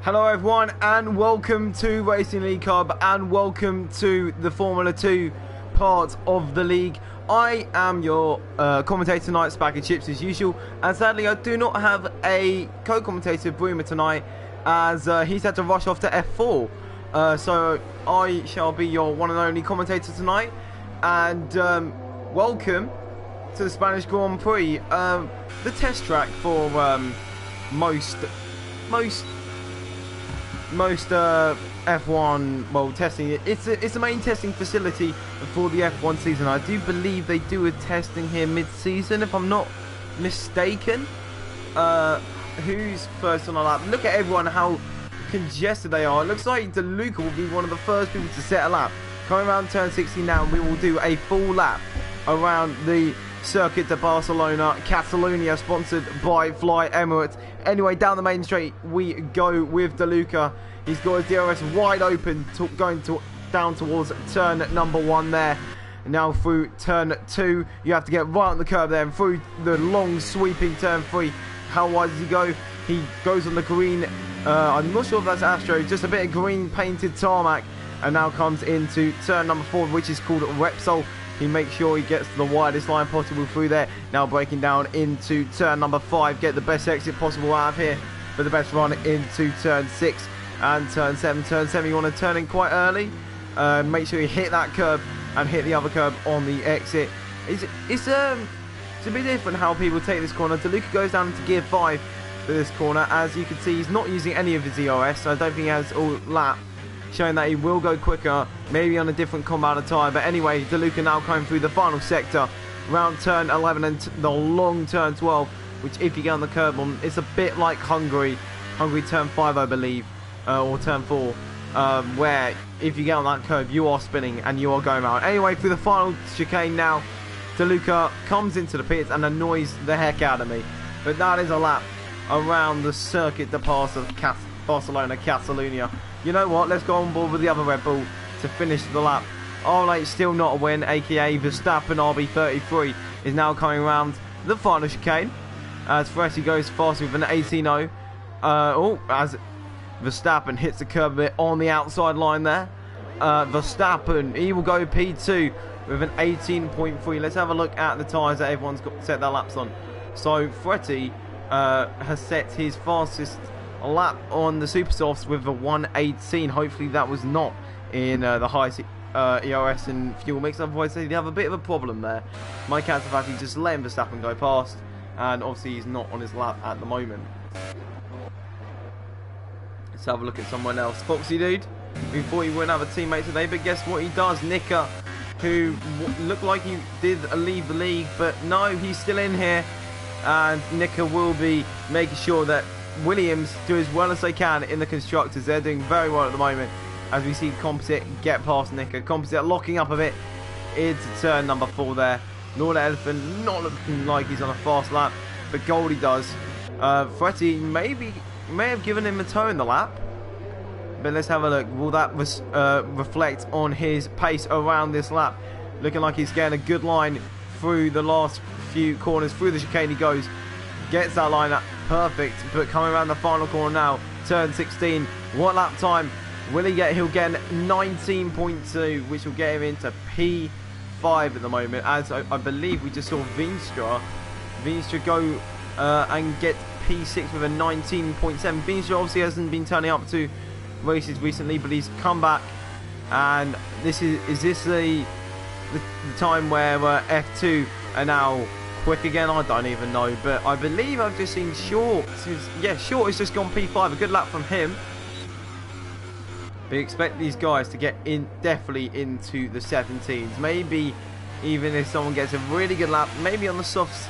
Hello everyone and welcome to Racing League Hub and welcome to the Formula 2 part of the league. I am your commentator tonight, Spaghetti Chips as usual, and sadly I do not have a co-commentator, Broomer, tonight as he's had to rush off to F4. So I shall be your one and only commentator tonight, and welcome to the Spanish Grand Prix, the test track for most F1, well, testing. It's the main testing facility for the F1 season. I do believe they do a testing here mid-season, if I'm not mistaken. Who's first on the lap? Look at everyone, how congested they are. It looks like DeLuca will be one of the first people to set a lap. Coming around turn 60 now, and we will do a full lap around the Circuit de Barcelona, Catalonia, sponsored by Fly Emirates. Anyway, down the main straight we go with DeLuca. He's got his DRS wide open, down towards turn number 1 there. Now through turn 2, you have to get right on the curb there, and through the long sweeping turn 3. How wide does he go? He goes on the green, I'm not sure if that's Astro, just a bit of green painted tarmac, and now comes into turn number 4, which is called Repsol. He makes sure he gets to the widest line possible through there. Now breaking down into turn number 5. Get the best exit possible out of here for the best run into turn 6 and turn 7. Turn 7, you want to turn in quite early. Make sure you hit that curb and hit the other curb on the exit. It's a bit different how people take this corner. DeLuca goes down into gear 5 for this corner. As you can see, he's not using any of his ERS. So I don't think he has all lap, showing that he will go quicker, maybe on a different compound of tyre. But anyway, DeLuca now coming through the final sector, around turn 11 and the long turn 12, which if you get on the curb on, it's a bit like Hungary turn 5, I believe, or turn 4, where if you get on that curb, you are spinning and you are going out. Anyway, through the final chicane now, DeLuca comes into the pits and annoys the heck out of me. But that is a lap around the Circuit de Barcelona, Catalonia. You know what, let's go on board with the other Red Bull to finish the lap. RLH still not a win, aka Verstappen RB33 is now coming around the final chicane as Ferretti goes fast with an 18.0. As Verstappen hits the curb a bit on the outside line there. Verstappen, he will go P2 with an 18.3. Let's have a look at the tyres that everyone's got set their laps on. So Ferretti has set his fastest lap on the super softs with a 1:18. Hopefully that was not in the high ERS and fuel mix, otherwise they have a bit of a problem there. My cat's actually just letting Verstappen go past, and obviously he's not on his lap at the moment. Let's have a look at someone else. Foxy dude, we thought he wouldn't have a teammate today, but guess what he does? Nika, who looked like he did leave the league, but no, he's still in here, and Nika will be making sure that Williams do as well as they can in the constructors. They're doing very well at the moment, as we see Composite get past Nika. Composite locking up a bit into turn number 4 there. Northern Elephant not looking like he's on a fast lap, but Goldie does. Ferretti may have given him a toe in the lap, but let's have a look. Will that reflect on his pace around this lap? Looking like he's getting a good line through the last few corners. Through the chicane he goes, gets that line up perfect, but coming around the final corner now, turn 16. What lap time will he get? He'll get 19.2, which will get him into P5 at the moment, as I believe we just saw Veenstra go and get P6 with a 19.7. Veenstra obviously hasn't been turning up to races recently, but he's come back, and this is this the time where F2 are now quick again? I don't even know, but I believe I've just seen Short. Yeah, Short has just gone P5. A good lap from him. We expect these guys to get in definitely into the 17s. Maybe even if someone gets a really good lap, maybe on the softs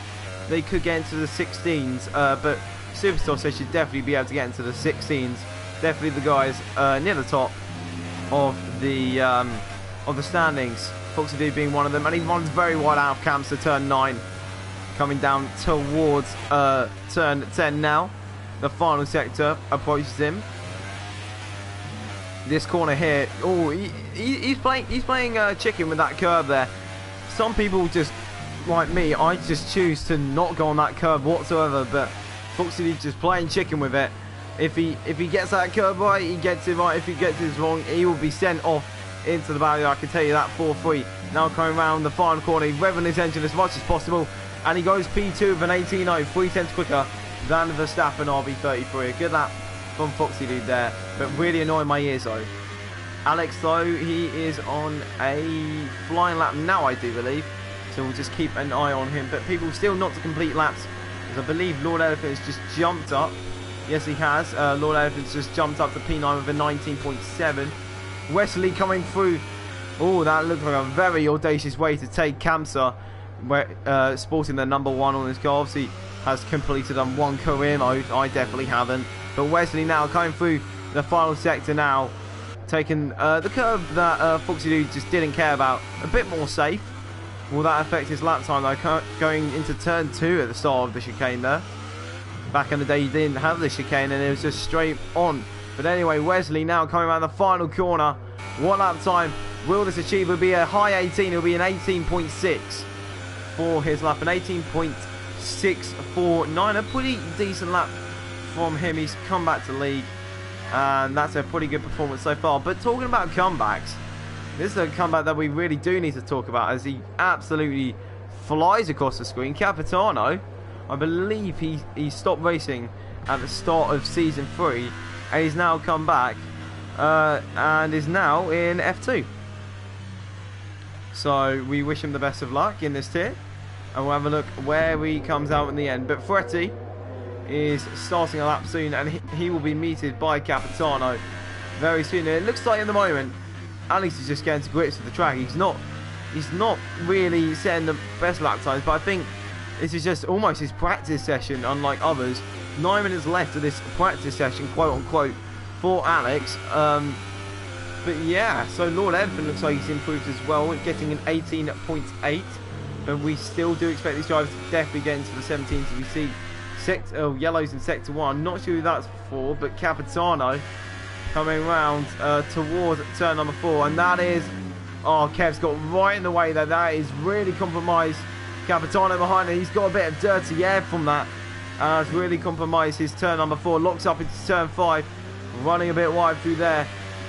they could get into the 16s. But Superstars, they should definitely be able to get into the 16s. Definitely the guys near the top of the standings. Foxy D being one of them, and he runs very wide out of camps to turn 9. Coming down towards turn 10 now. The final sector approaches him. This corner here, he's playing chicken with that curve there. Some people just, like me, I just choose to not go on that curve whatsoever, but Foxy just playing chicken with it. If he gets that curve right, he gets it right. If he gets it wrong, he will be sent off into the barrier. I can tell you that for free. Now coming around the final corner, he's revving his engine as much as possible, and he goes P2 with an 18.9, 3 tenths quicker than the Verstappen RB33. A good lap from Foxy Dude there, but really annoying my ears though. Alex though, he is on a flying lap now, I do believe, so we'll just keep an eye on him. But people still not to complete laps, because I believe Lord Elephant has just jumped up. Yes, he has. Lord Elephant's just jumped up to P9 with a 19.7. Wesley coming through. Oh, that looked like a very audacious way to take Kamsa, sporting the number 1 on his car. Obviously has completed on 1 career mode. I definitely haven't. But Wesley now coming through the final sector now, taking the curve that Foxy Dude just didn't care about. A bit more safe. Will that affect his lap time though? Going into turn 2 at the start of the chicane there. Back in the day, he didn't have the chicane and it was just straight on. But anyway, Wesley now coming around the final corner. What lap time will this achieve? It will be a high 18. It will be an 18.6 for his lap. An 18.649. A pretty decent lap from him. He's come back to league, and that's a pretty good performance so far. But talking about comebacks, this is a comeback that we really do need to talk about, as he absolutely flies across the screen. Capitano, I believe he stopped racing at the start of season 3, and he's now come back and is now in F2. So we wish him the best of luck in this tier, and we'll have a look where he comes out in the end. But Fretti is starting a lap soon, and he will be meted by Capitano very soon. And it looks like at the moment Alex is just getting to grips with the track. He's not really setting the best lap times, but I think this is just almost his practice session, unlike others. 9 minutes left of this practice session, quote unquote, for Alex. But yeah, so Lord Elephant looks like he's improved as well, getting an 18.8. But we still do expect these drivers to definitely get into the 17s. We see yellows in sector 1. Not sure who that's for, but Capitano coming around towards turn number 4, and that is, oh, Kev's got right in the way there. That is really compromised Capitano behind it. He's got a bit of dirty air from that. It's really compromised his turn number 4. Locks up into turn 5, running a bit wide through there,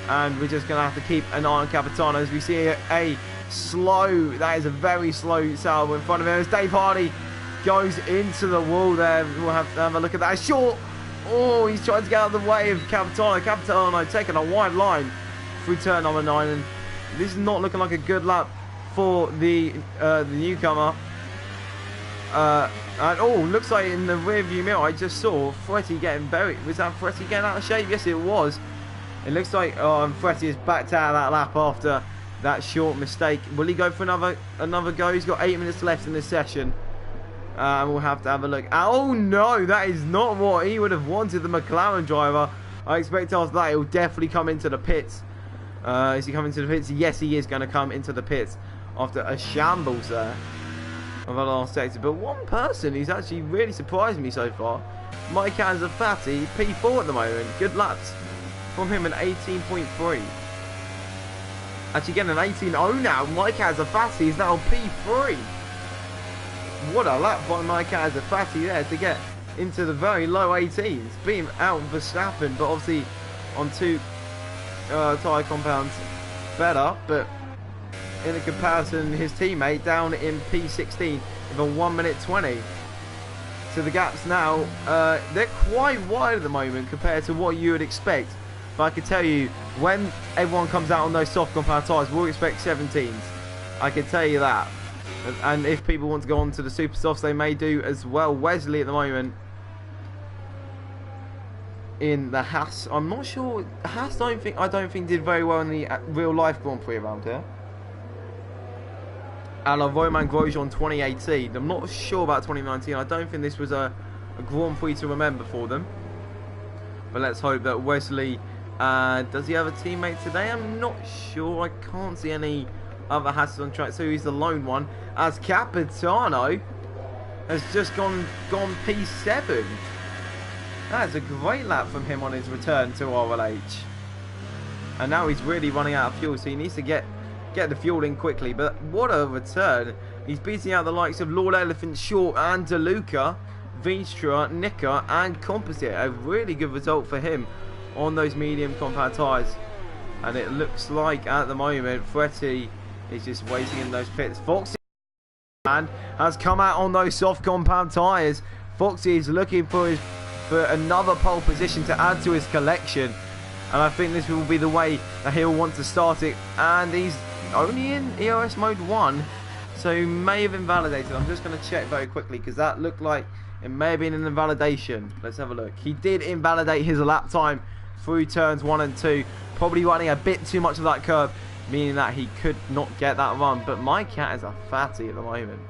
and we're just going to have to keep an eye on Capitano as we see a slow, that is a very slow Sauber in front of him as Dave Hardy goes into the wall there. We'll have to have a look at that. Short. Oh, he's trying to get out of the way of Capitano. Capitano taking a wide line through turn number 9, and this is not looking like a good lap for the newcomer. And oh, looks like in the rear view mirror I just saw Fretti getting buried. Was that Fretti getting out of shape? Yes, it was. It looks like Fretti is backed out of that lap after that short mistake. Will he go for another go? He's got 8 minutes left in this session. We'll have to have a look. Oh no, that is not what he would have wanted, the McLaren driver. I expect after that he'll definitely come into the pits. Is he coming to the pits? Yes, he is going to come into the pits after a shambles there of the last sector. But one person who's actually really surprised me so far, Mike Anzafati, P4 at the moment. Good laps from him, an 18.3. Actually getting an 18.0 now. Mike Anzafati is now P3. What a lap by Mike Anzafati there to get into the very low 18s. Being out Verstappen, but obviously on 2 tyre compounds better. But in a comparison, his teammate down in P16 with a 1 minute 20. So the gaps now, they're quite wide at the moment compared to what you would expect. But I can tell you, when everyone comes out on those soft compound tyres, we'll expect 17s. I can tell you that. And if people want to go on to the super softs, they may do as well. Wesley at the moment in the Haas. I'm not sure. Haas I don't think did very well in the real life Grand Prix around here. A la Romain Grosjean 2018. I'm not sure about 2019. I don't think this was a Grand Prix to remember for them. But let's hope that Wesley, does he have a teammate today? I'm not sure. I can't see any other Haas on track, so he's the lone one. As Capitano has just gone P7. That's a great lap from him on his return to RLH. And now he's really running out of fuel, so he needs to get the fuel in quickly. But what a return. He's beating out the likes of Lord Elephant, Short and DeLuca Vinstra, Nicker and Composite. A really good result for him on those medium compound tyres. And it looks like at the moment Fretty is just waiting in those pits. Foxy has come out on those soft compound tyres. Foxy is looking for another pole position to add to his collection. And I think this will be the way that he'll want to start it. And he's only in EOS mode 1. So he may have invalidated. I'm just going to check very quickly because that looked like it may have been an invalidation. Let's have a look. He did invalidate his lap time through turns 1 and 2. Probably running a bit too much of that curve, meaning that he could not get that run. But my cat is a fatty at the moment.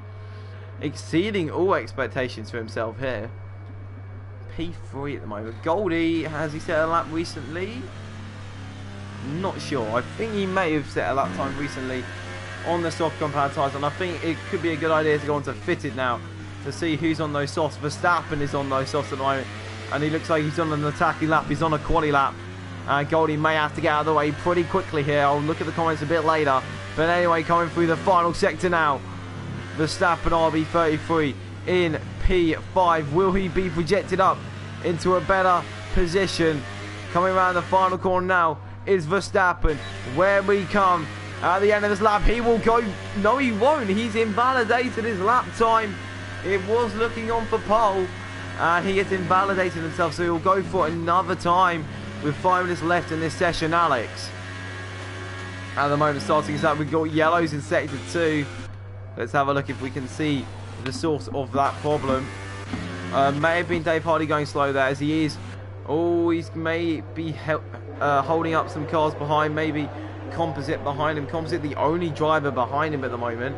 Exceeding all expectations for himself here. P3 at the moment. Goldie, has he set a lap recently? Not sure. I think he may have set a lap time recently on the soft compound tyres, and I think it could be a good idea to go on to fitted now to see who's on those softs. Verstappen is on those softs at the moment, and he looks like he's on an attacking lap. He's on a quali lap, and Goldie may have to get out of the way pretty quickly here. I'll look at the comments a bit later, but anyway, coming through the final sector now. Verstappen RB33 in P5. Will he be projected up into a better position? Coming around the final corner now is Verstappen. Where we come at the end of this lap, he will go. No, he won't. He's invalidated his lap time. It was looking on for pole, and he has invalidated himself, so he'll go for another time with 5 minutes left in this session. Alex, at the moment, starting us up, we've got yellows in sector 2. Let's have a look if we can see the source of that problem. May have been Dave Hardy going slow there, as he is. Oh, he's may be holding up some cars behind, maybe Composite behind him. Composite the only driver behind him at the moment.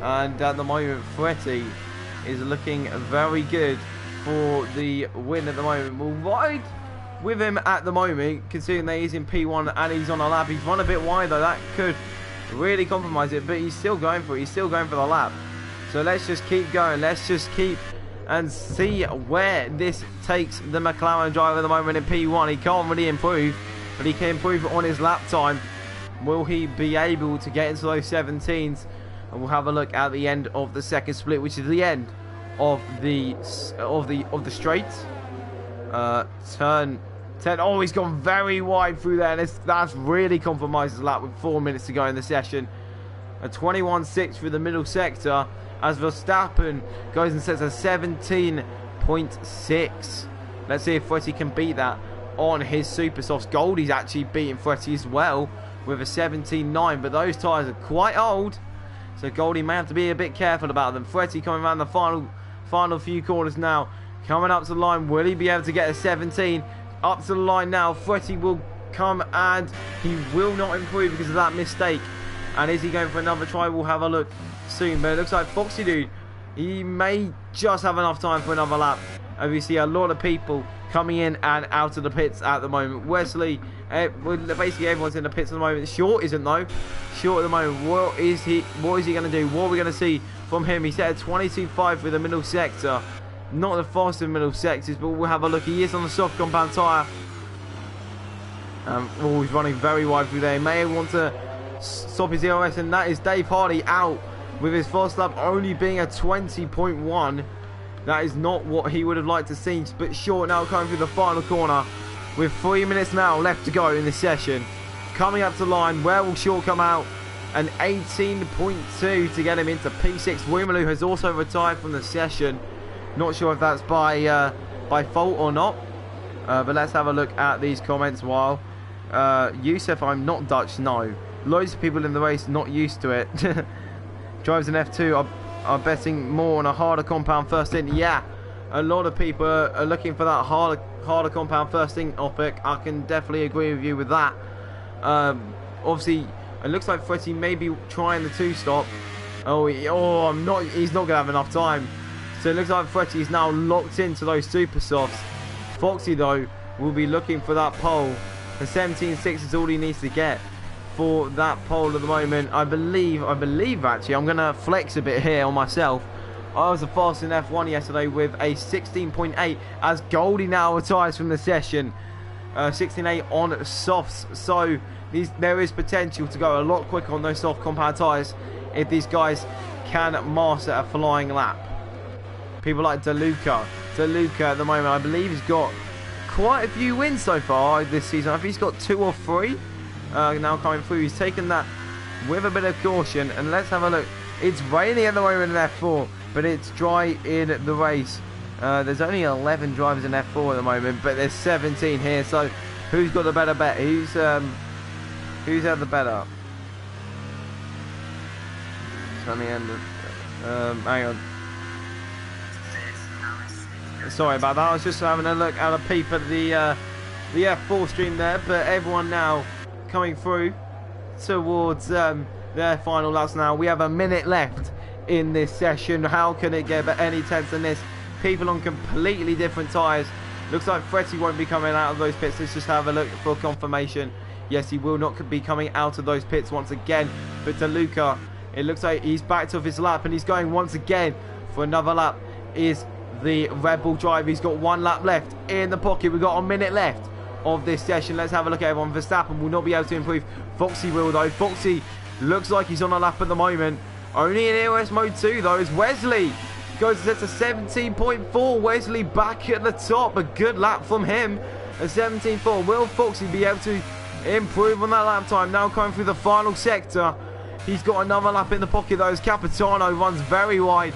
And at the moment, Fretty is looking very good for the win at the moment. We'll ride with him at the moment, considering that he's in P1 and he's on a lap. He's run a bit wide though, that could really compromise it, but he's still going for it. He's still going for the lap. So let's just keep going. Let's just keep and see where this takes the McLaren driver at the moment in P1. He can't really improve, but he can improve on his lap time. Will he be able to get into those 17s? And we'll have a look at the end of the second split, which is the end of the straight. Turn 10. Oh, he's gone very wide through there, and that's really compromised his lap with 4 minutes to go in the session. A 21.6 through the middle sector as Verstappen goes and sets a 17.6. Let's see if Fretty can beat that on his super softs. Goldie's actually beating Fretty as well with a 17.9, but those tyres are quite old, so Goldie may have to be a bit careful about them. Fretty coming around the final few corners now, coming up to the line. Will he be able to get a 17? Up to the line now. Fretty will come, and he will not improve because of that mistake. And is he going for another try? We'll have a look soon. But it looks like Foxy Dude, he may just have enough time for another lap. And we see a lot of people coming in and out of the pits at the moment. Wesley, basically everyone's in the pits at the moment. Short isn't though. Short at the moment. What is he going to do? What are we going to see from him? He set a 22.5 for the middle sector. Not the fastest middle sectors, but we'll have a look. He is on the soft compound tyre. Oh, he's running very wide through there. He may want to stop his EOS, and that is Dave Hardy out with his first lap only being a 20.1. That is not what he would have liked to see. But Short now coming through the final corner with 3 minutes now left to go in this session. Coming up to line, where will Short come out? An 18.2 to get him into P6. Wimaloo has also retired from the session. Not sure if that's by fault or not. But let's have a look at these comments while. Youssef, I'm not Dutch, no. Loads of people in the race not used to it. Drives an F2 are betting more on a harder compound first in. Yeah, a lot of people are looking for that harder compound first in topic. I can definitely agree with you with that. Obviously, it looks like Fretty may be trying the 2-stop. He's not going to have enough time. So it looks like Fretty is now locked into those super softs. Foxy, though, will be looking for that pole. The 17.6 is all he needs to get for that pole at the moment. I believe actually, I'm going to flex a bit here on myself. I was the fastest in F1 yesterday with a 16.8 as Goldie now retires from the session. 16.8 on softs. So there is potential to go a lot quicker on those soft compound tyres if these guys can master a flying lap. People like DeLuca. DeLuca at the moment, I believe, has got quite a few wins so far this season. I think he's got 2 or 3 now coming through. He's taken that with a bit of caution. And let's have a look. It's raining at the moment in F4, but it's dry in the race. There's only 11 drivers in F4 at the moment, but there's 17 here. So who's got the better bet? Who's had the better? It's on the end of... hang on. Sorry about that. I was just having a look at a peep at the F4 stream there, but everyone now coming through towards their final laps now. We have a minute left in this session. How can it get any tense than this? People on completely different tyres. Looks like Fretti won't be coming out of those pits. Let's just have a look for confirmation. Yes, he will not be coming out of those pits once again. But DeLuca, it looks like he's backed off his lap and he's going once again for another lap. Is the Red Bull driver. He's got 1 lap left in the pocket. We've got a minute left of this session. Let's have a look at everyone. Verstappen will not be able to improve. Foxy will though. Foxy looks like he's on a lap at the moment. Only in EOS mode 2 though. Is Wesley goes to 17.4. Wesley back at the top. A good lap from him. A 17.4. Will Foxy be able to improve on that lap time? Now coming through the final sector. He's got another lap in the pocket though. As Capitano runs very wide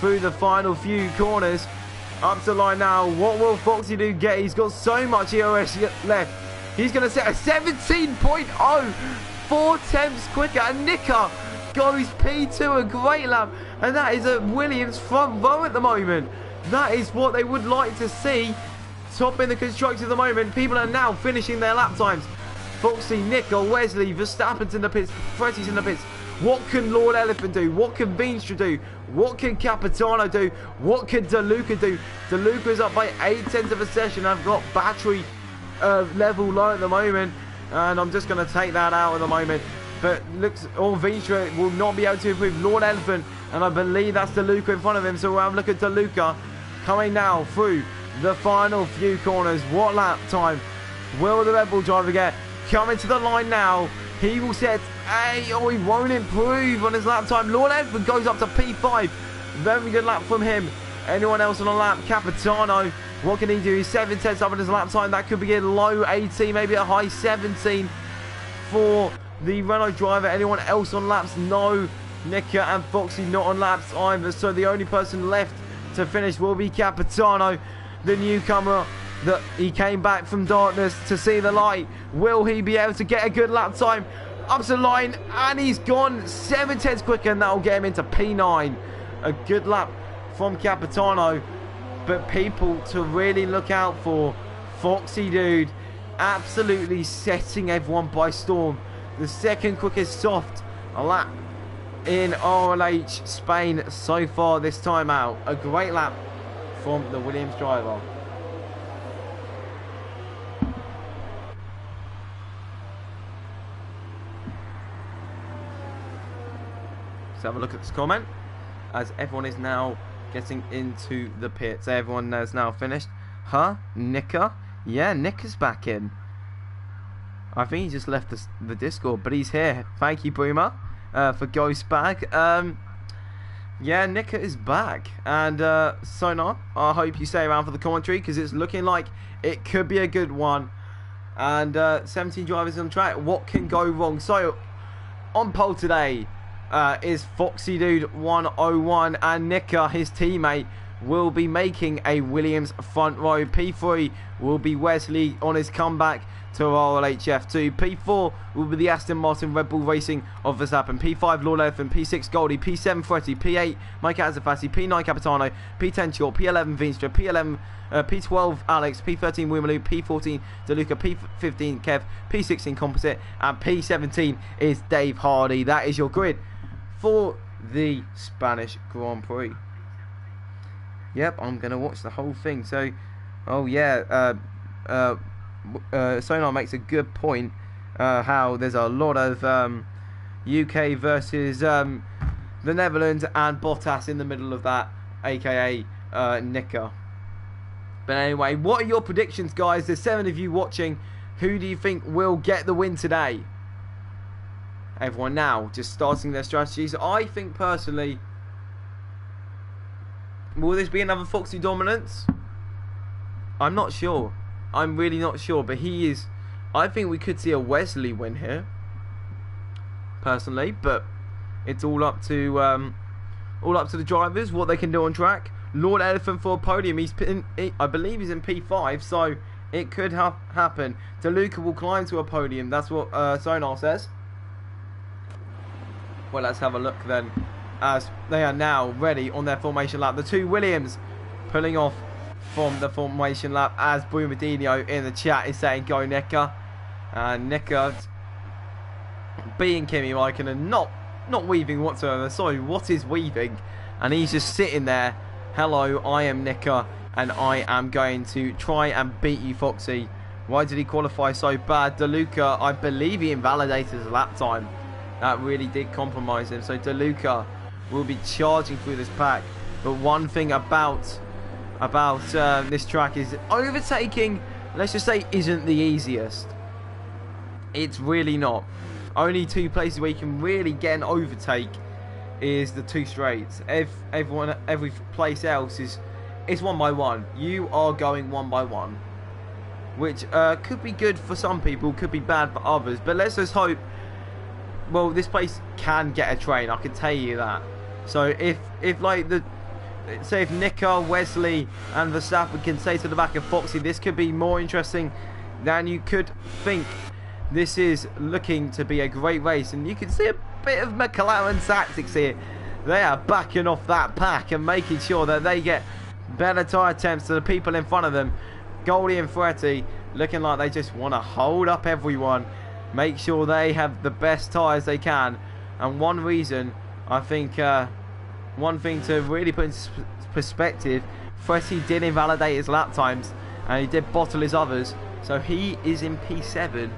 through the final few corners. Up to line now. What will Foxy do? He's got so much EOS left. He's going to set a 17.0. 4 tenths quicker. And Nicker goes P2. A great lap. And that is a Williams front row at the moment. That is what they would like to see. Top in the constructors at the moment. People are now finishing their lap times. Foxy, Nicker, Wesley, Verstappen's in the pits. Fretti's in the pits. What can Lord Elephant do? What can Veenstra do? What can Capitano do? What can DeLuca do? DeLuca is up by 8 tenths of a session. I've got battery level low at the moment. And I'm just going to take that out at the moment. But looks, Veenstra will not be able to improve Lord Elephant. And I believe that's DeLuca in front of him. So we'll have a look at DeLuca coming now through the final few corners. What lap time will the Red Bull driver get? Coming to the line now. He will set a... Oh, he won't improve on his lap time. Lord Edward goes up to P5. Very good lap from him. Anyone else on a lap? Capitano. What can he do? He's 7 tenths up on his lap time. That could be a low 18, maybe a high 17 for the Renault driver. Anyone else on laps? No. Nicker and Foxy not on laps either. So the only person left to finish will be Capitano, the newcomer. That he came back from darkness to see the light. Will he be able to get a good lap time? Up to the line, and he's gone 7 tenths quicker, and that'll get him into P9. A good lap from Capitano, but people to really look out for. Foxy dude, absolutely setting everyone by storm. The second quickest soft lap in RLH Spain so far this time out. A great lap from the Williams driver. Have a look at this comment as everyone is now getting into the pits. Everyone has now finished. Huh? Nicker? Yeah, Nicker's back in. I think he just left the Discord, but he's here. Thank you, Boomer, for Ghost Bag. Yeah, Nicker is back. And Sonar, I hope you stay around for the commentary because it's looking like it could be a good one. And 17 drivers on track. What can go wrong? So, on pole today, is Foxy Dude 101, and Nicker, his teammate, will be making a Williams front row. P3 will be Wesley on his comeback to RLH F2. P4 will be the Aston Martin Red Bull Racing of Verstappen. P5 Lord Elephant, P6 Goldie, P7 Fretti, P8 Mike Azafati, P9 Capitano, P10 Short, P11 Veenstra, P12 Alex, P13 Wimalu, P14 DeLuca, P15 Kev, P16 Composite, and P17 is Dave Hardy. That is your grid for the Spanish Grand Prix. Yep, I'm going to watch the whole thing. So, oh yeah, Sonar makes a good point, how there's a lot of UK versus the Netherlands and Bottas in the middle of that, aka Nicker. But anyway, what are your predictions, guys? There's 7 of you watching. Who do you think will get the win today? Everyone now just starting their strategies. I think personally Will this be another Foxy dominance? I'm not sure. I'm really not sure. But he is... I think we could see a Wesley win here. Personally. But it's all up to the drivers. What they can do on track. Lord Elephant for a podium. I believe he's in P5. So it could happen. DeLuca will climb to a podium. That's what Sonar says. Well, let's have a look then. As they are now ready on their formation lap. The two Williams pulling off from the formation lap as Brumadinho in the chat is saying go Nika. And Nika being Kimi Raikkonen, not weaving whatsoever. Sorry, what is weaving? And he's just sitting there. Hello, I am Nika and I am going to try and beat you, Foxy. Why did he qualify so bad? DeLuca, I believe he invalidated his lap time. That really did compromise him. So DeLuca will be charging through this pack. But one thing about this track is overtaking, let's just say, isn't the easiest. It's really not. Only two places where you can really get an overtake is the two straights. Every place else is one by one. You are going one by one, which could be good for some people, could be bad for others. But let's just hope. Well, this place can get a train, I can tell you that. So if like say if Nika, Wesley and Verstappen can say to the back of Foxy, this could be more interesting than you could think. This is looking to be a great race, and you can see a bit of McLaren tactics here. They are backing off that pack and making sure that they get better tyre attempts to the people in front of them. Goldie and Ferretti looking like they just want to hold up everyone, make sure they have the best tyres they can. And one reason, I think, one thing to really put in perspective, Ferretti did invalidate his lap times and he did bottle his others, so he is in P7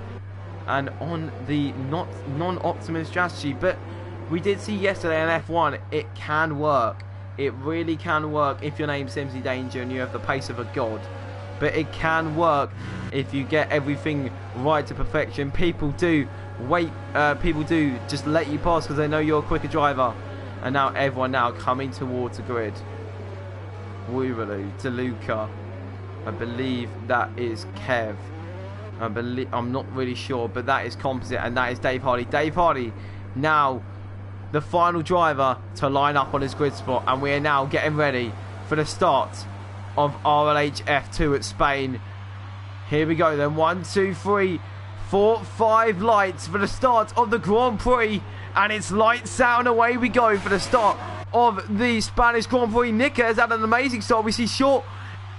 and on the non-optimum strategy. But we did see yesterday in F1 it can work. It really can work if your name's Simsy Danger and you have the pace of a god. But it can work if you get everything right to perfection. People do wait, people do just let you pass because they know you're a quicker driver. And now everyone now coming towards the grid. Woobaloo, DeLuca. I believe that is Kev. I'm not really sure, but that is Composite and that is Dave Hardy. Dave Hardy now the final driver to line up on his grid spot, and we are now getting ready for the start of RLH F2 at Spain. Here we go then. 1, 2, 3, 4, 5 lights for the start of the Grand Prix, and it's lights out and away we go for the start of the Spanish Grand Prix. Nika has had an amazing start. We see Short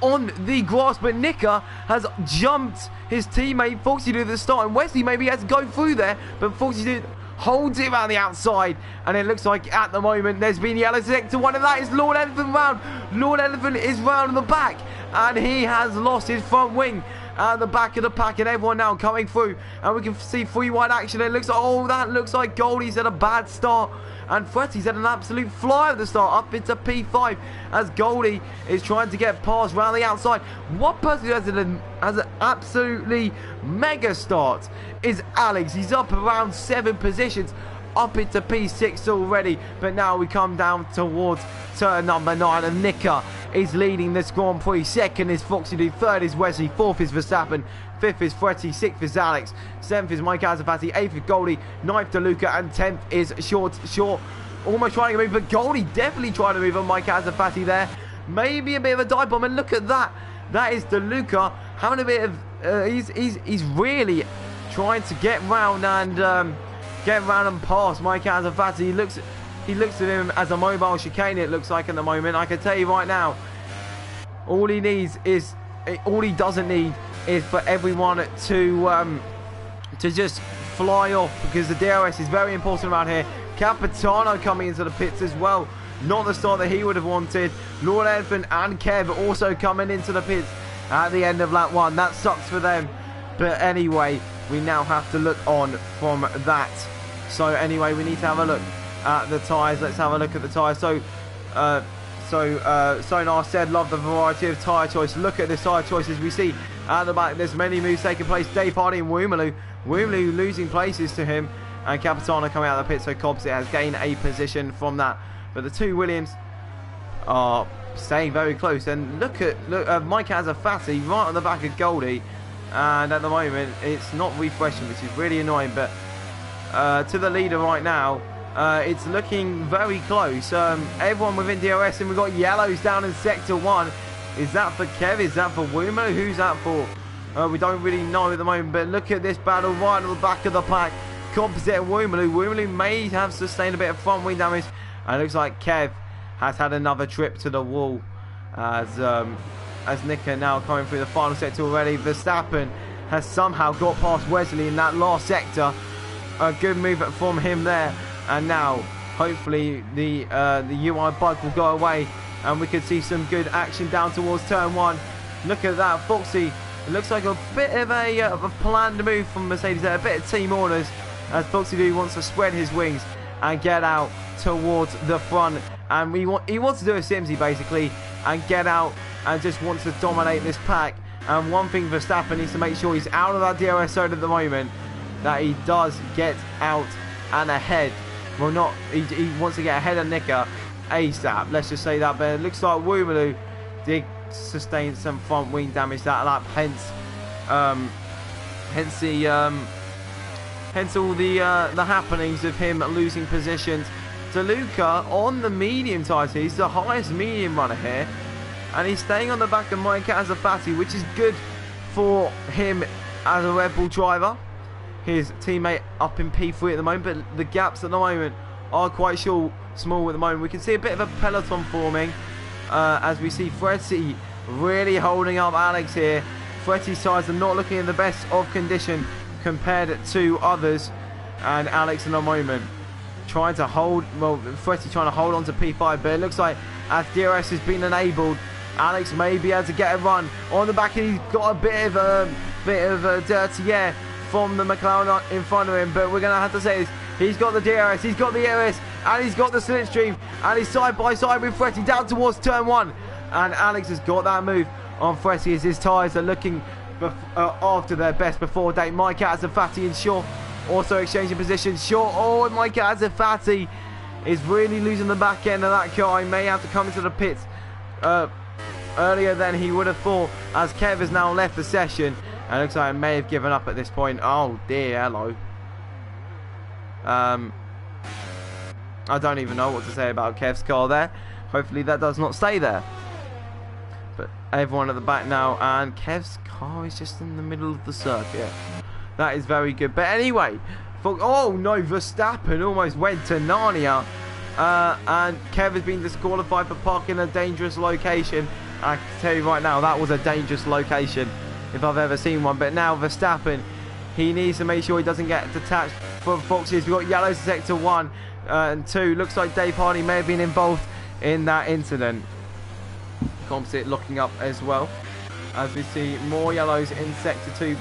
on the grass, but Nika has jumped his teammate Foxy to the start, and Wesley maybe has to go through there, but Foxy holds it around the outside, and it looks like at the moment there's been yellow sector one, and that is Lord Elephant round. Lord Elephant is round in the back, and he has lost his front wing at the back of the pack, and everyone now coming through, and we can see free wide action. It looks like, oh, that looks like Goldie's had a bad start, and Fretty's had an absolute fly at the start, up into P5 as Goldie is trying to get past round the outside. One person who has an absolutely mega start is Alex. He's up around 7 positions, up into P6 already, but now we come down towards turn number 9, and Nika is leading this Grand Prix. Second is Foxy, third is Wesley, fourth is Verstappen, fifth is Fretty, sixth is Alex, seventh is Mike Azafati, eighth is Goldie, ninth DeLuca, and 10th is Short. Almost trying to move, but Goldie definitely trying to move on Mike Azafati there. Maybe a bit of a dive bomb, and look at that. That is DeLuca having a bit of, he's really trying to get round and past Mike Azafati. He looks at him as a mobile chicane, it looks like at the moment. I can tell you right now, all he doesn't need is for everyone to just fly off, because the DRS is very important around here. Capitano coming into the pits as well. Not the start that he would have wanted. Lord Elephant and Kev also coming into the pits at the end of lap 1. That sucks for them. But anyway, we now have to look on from that. So anyway, we need to have a look at the tyres. Let's have a look at the tyres. Sonar said, love the variety of tyre choice. Look at the tyre choices we see at the back. There's many moves taking place. Dave Hardy and Woomaloo losing places to him, and Capitano coming out of the pit, so Composite has gained a position from that. But the two Williams are staying very close. And look, Mike has a fatty right on the back of Goldie, and at the moment it's not refreshing, which is really annoying. But to the leader right now, it's looking very close. Everyone within DRS, and we've got yellows down in sector 1. Is that for Kev? Is that for Woomo? Who's that for? We don't really know at the moment, but look at this battle right at the back of the pack. Composite and Woomo. Woomo may have sustained a bit of front wing damage, and it looks like Kev has had another trip to the wall as Nicker now coming through the final sector already. Verstappen has somehow got past Wesley in that last sector. A good move from him there, and now hopefully the UI bug will go away and we could see some good action down towards turn 1. Look at that, Foxy. It looks like a bit of a planned move from Mercedes there, a bit of team orders, as Foxy wants to spread his wings and get out towards the front. And he wants to do a Simsy basically and get out and just wants to dominate this pack. And one thing Verstappen needs to make sure he's out of that DRS zone at the moment, that he does get out and ahead. Well, not he wants to get ahead of Nicker ASAP, let's just say that. But it looks like Woomaloo did sustain some front wing damage that lap, hence all the happenings of him losing positions. DeLuca on the medium tyres, he's the highest medium runner here, and he's staying on the back of Mike as a fatty, which is good for him as a Red Bull driver. His teammate up in P3 at the moment, but the gaps at the moment are quite small at the moment. We can see a bit of a peloton forming as we see Fredzy really holding up Alex here. Fredzy's tyres are not looking in the best of condition compared to others, and Alex in the moment trying to hold, well, Fredzy trying to hold on to P5, but it looks like as DRS has been enabled, Alex may be able to get a run on the back, and he's got a bit of dirty air from the McLaren in front of him. But we're going to have to say this, he's got the DRS, he's got the ERS, and he's got the slipstream, and he's side by side with Fredzy down towards turn 1, and Alex has got that move on Fredzy as his tyres are looking after their best before date. Mike has a fatty and Shaw also exchanging positions. Shaw, oh, and Mike has a fatty is really losing the back end of that car. He may have to come into the pits earlier than he would have thought, as Kev has now left the session, and looks like he may have given up at this point. Oh dear, hello. I don't even know what to say about Kev's car there. Hopefully that does not stay there. But everyone at the back now, and Kev's car is just in the middle of the circuit. That is very good. But anyway, oh no, Verstappen almost went to Narnia. And Kev has been disqualified for parking in a dangerous location. I can tell you right now, that was a dangerous location if I've ever seen one. But now Verstappen, he needs to make sure he doesn't get detached from Foxes. We've got yellows in sector 1 and 2. Looks like Dave Hardy may have been involved in that incident. Composite locking up as well, as we see more yellows in sector 2.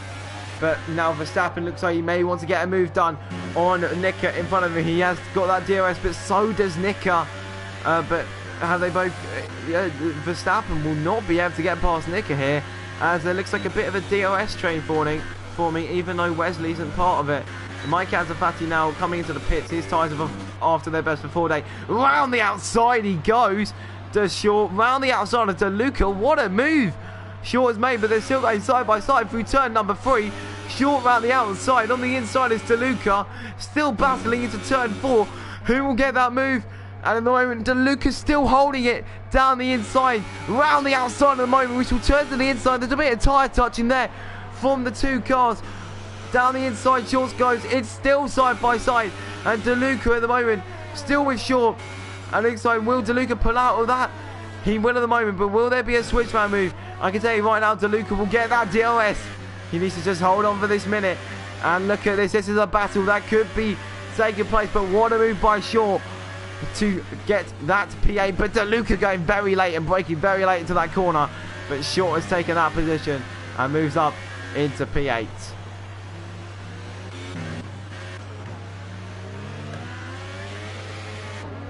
But now Verstappen looks like he may want to get a move done on Nicker in front of him. He has got that DRS, but so does Nicker. But have they both? Verstappen will not be able to get past Nicker here, as there looks like a bit of a DRS train forming, even though Wesley isn't part of it. Mike Azafati now coming into the pits. His tyres are after their best before day. Round the outside he goes. Does Short round the outside of DeLuca. What a move Short has made, but they're still going side by side through turn number 3. Short round the outside. On the inside is DeLuca, still battling into turn 4. Who will get that move? And at the moment, DeLuca's still holding it down the inside, round the outside at the moment, which will turn to the inside. There's a bit of tyre touching there from the two cars. Down the inside, Short goes. It's still side by side, and DeLuca at the moment still with Short. And looks like, will DeLuca pull out of that? He will at the moment, but will there be a switchman move? I can tell you right now, DeLuca will get that DRS. He needs to just hold on for this minute. And look at this. This is a battle that could be taking place, but what a move by Short to get that P8. But DeLuca going very late and braking very late into that corner. But Short has taken that position and moves up into P8.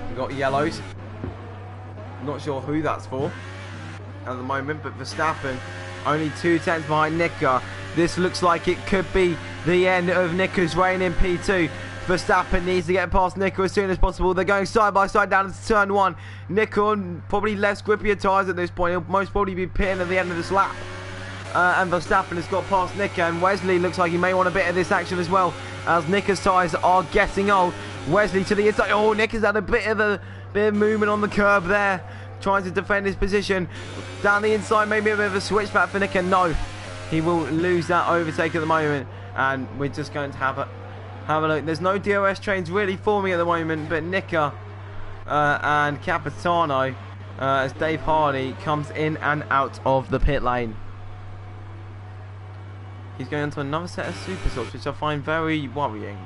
We've got yellows. Not sure who that's for at the moment, but Verstappen only 2 tenths behind Nicker. This looks like it could be the end of Nicker's reign in P2. Verstappen needs to get past Nico as soon as possible. They're going side by side down to turn 1. Nico probably less grippier tyres at this point. He'll most probably be pitting at the end of this lap. And Verstappen has got past Nico, and Wesley looks like he may want a bit of this action as well, as Nico's tyres are getting old. Wesley to the inside. Oh, Nick has had a bit of movement on the curb there, trying to defend his position. Down the inside, maybe a bit of a switchback for Nico. No, he will lose that overtake at the moment, and we're just going to have a look. There's no DRS trains really forming at the moment, but Nico and Capitano, as Dave Hardy comes in and out of the pit lane. He's going onto another set of super softs, which I find very worrying.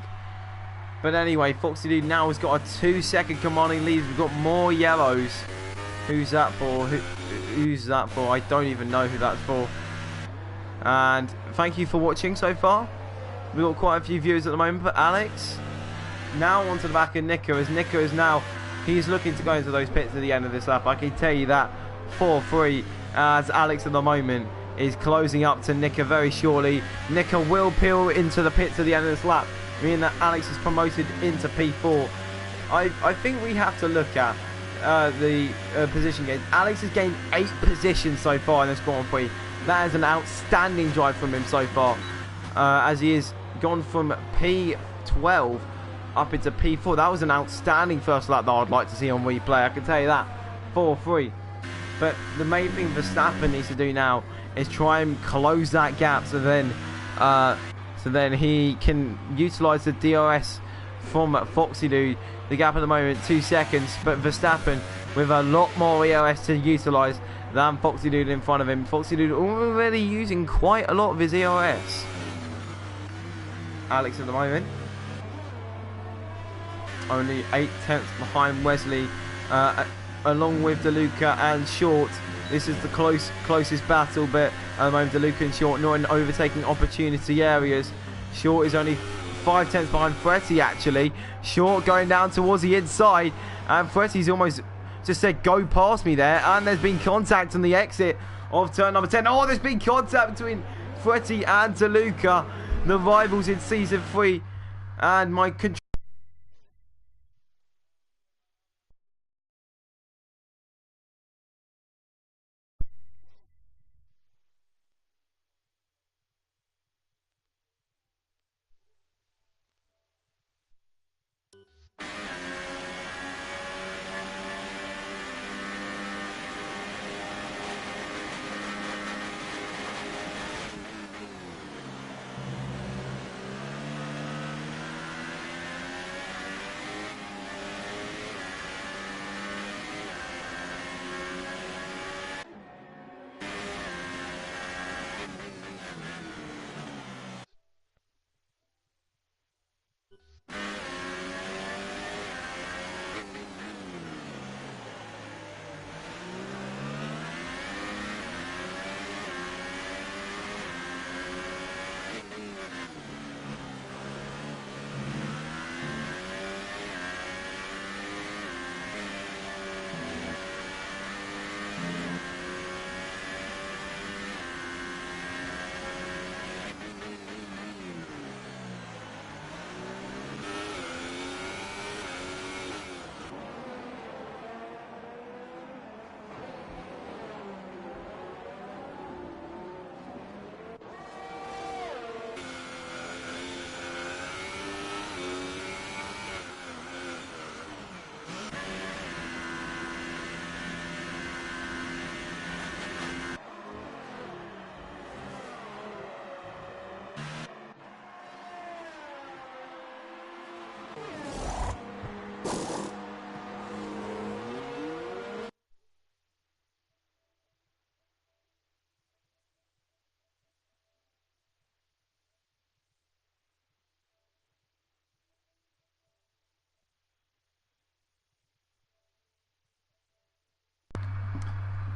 But anyway, Foxy Dude now has got a 2-second commanding lead. We've got more yellows. Who's that for? Who's that for? I don't even know who that's for. And thank you for watching so far. We've got quite a few viewers at the moment. But Alex, now onto the back of Nico, as Nico is now, he's looking to go into those pits at the end of this lap. I can tell you that for free, as Alex at the moment is closing up to Nico very shortly. Nico will peel into the pits at the end of this lap, meaning that Alex is promoted into P4. I think we have to look at the position gains. Alex has gained 8 positions so far in this Grand Prix. That is an outstanding drive from him so far, as he has gone from P12 up into P4. That was an outstanding first lap that I'd like to see on replay, I can tell you that for free. But the main thing Verstappen needs to do now is try and close that gap, so then he can utilise the DRS from Foxy Dude. The gap at the moment 2 seconds, but Verstappen with a lot more ERS to utilise than Foxy Dude in front of him. Foxy Dude already using quite a lot of his ERS. Alex at the moment only 8/10 behind Wesley, along with DeLuca and Short. This is the closest battle, but at the moment DeLuca and Short not in overtaking opportunity areas. Short is only 5/10 behind Fretti actually. Short going down towards the inside, and Fretti's almost just said go past me there, and there's been contact on the exit of turn number 10. Oh, there's been contact between Fretti and DeLuca, the rivals in season 3, and my control.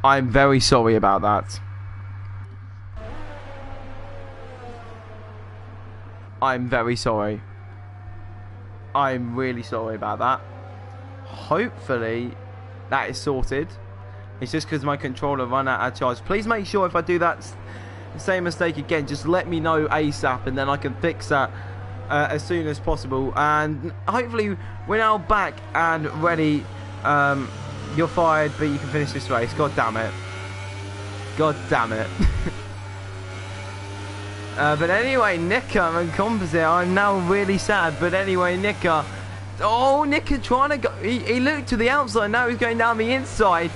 I'm very sorry about that. I'm very sorry. I'm really sorry about that. Hopefully that is sorted. It's just because my controller ran out of charge. Please make sure if I do that same mistake again, just let me know ASAP, and then I can fix that as soon as possible, and hopefully we're now back and ready. You're fired, but you can finish this race. God damn it. God damn it. But anyway, Nicker and Composite, I'm now really sad. But anyway, Nicker. Oh, Nicker trying to go. He looked to the outside, now he's going down the inside.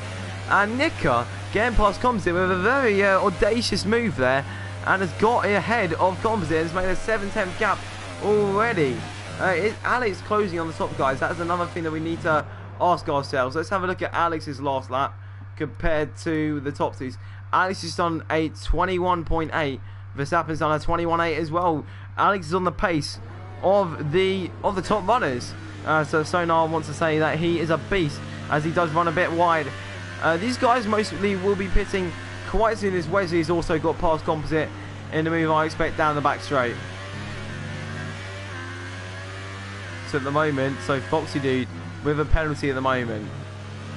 And Nicker getting past Composite with a very audacious move there. And has got ahead of Composite and has made a 7/10 gap already. Alex closing on the top, guys. That's another thing that we need to ask ourselves. Let's have a look at Alex's last lap compared to the top twos. Alex is on a 21.8. Verstappen's on a 21.8 as well. Alex is on the pace of the top runners. So Sonar wants to say that he is a beast as he does run a bit wide. These guys mostly will be pitting quite soon, as Wesley's also got past Composite in the move I expect down the back straight. So at the moment, Foxy Dude with a penalty at the moment.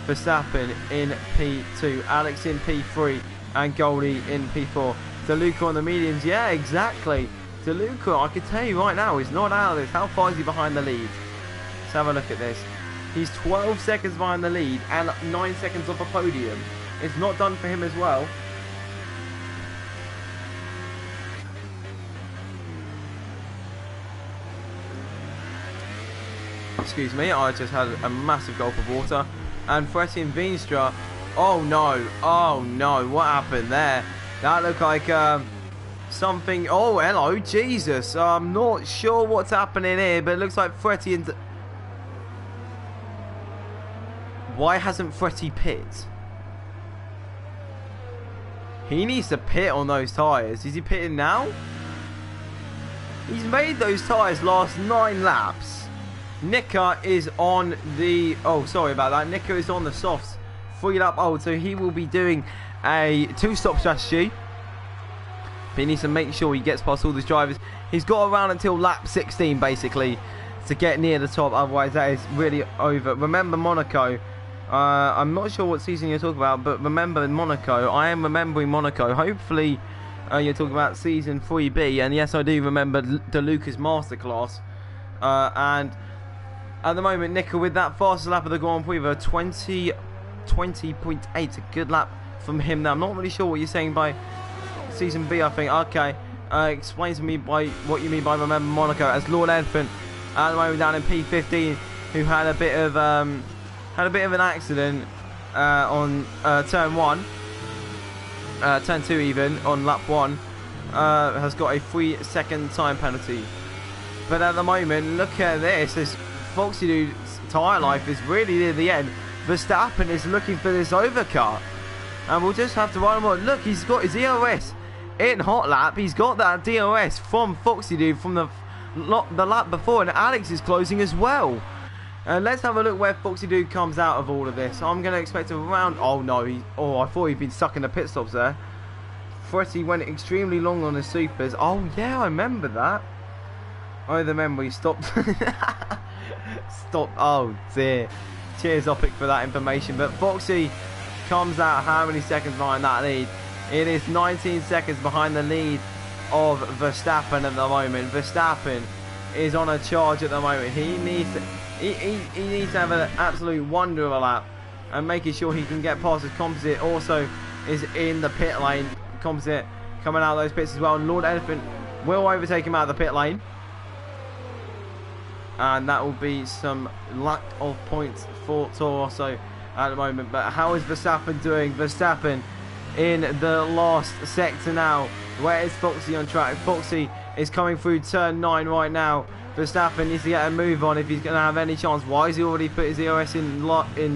Verstappen in P2, Alex in P3, and Goldie in P4. DeLuca on the mediums, yeah, exactly. DeLuca, I can tell you right now, he's not out of this. How far is he behind the lead? Let's have a look at this. He's 12 seconds behind the lead and 9 seconds off a podium. It's not done for him as well. Excuse me, I just had a massive gulp of water. And Fretti and Veenstra. Oh no, what happened there? That looked like something. Oh, hello, Jesus. I'm not sure what's happening here, but it looks like Fretti and... Why hasn't Fretti pit? He needs to pit on those tyres. Is he pitting now? He's made those tyres last 9 laps. Nicker is on the... Oh, sorry about that. Nicker is on the softs. 3 lap old, so he will be doing a 2-stop strategy. But he needs to make sure he gets past all these drivers. He's got around until lap 16, basically, to get near the top. Otherwise, that is really over. Remember Monaco. I'm not sure what season you're talking about, but remember Monaco. I am remembering Monaco. Hopefully, you're talking about season 3B. And yes, I do remember DeLuca's masterclass. And at the moment, Nicker with that fastest lap of the Grand Prix, 20.8. A good lap from him. Now, I'm not really sure what you're saying by season B, I think. Okay. Explain to me by what you mean by remember Monaco. As Lord Elephant at the moment down in P15, who had a bit of an accident on turn 1, turn 2 even on lap 1, has got a 3-second time penalty. But at the moment, look at this. This Foxy Dude's tyre life is really near the end. Verstappen is looking for this overcut, and we'll just have to run him on. Look, he's got his EOS in hot lap. He's got that DOS from Foxy Dude from the lap before, and Alex is closing as well. And let's have a look where Foxy Dude comes out of all of this. I'm going to expect a round... Oh no, I thought he'd been stuck in the pit stops there. Fretti went extremely long on his supers. Oh yeah, I remember that. Oh, the memory stopped. Stop. Oh dear. Cheers, Opic, for that information. But Foxy comes out how many seconds behind that lead? It is 19 seconds behind the lead of Verstappen at the moment. Verstappen is on a charge at the moment. He needs to have an absolute wonder of a lap and making sure he can get past his Composite. Also is in the pit lane. Composite coming out of those pits as well. And Lord Elephant will overtake him out of the pit lane. And that will be some lack of points for Toro Rosso at the moment. But how is Verstappen doing? Verstappen in the last sector now. Where is Foxy on track? Foxy is coming through turn 9 right now. Verstappen needs to get a move on if he's going to have any chance. Why has he already put his EOS in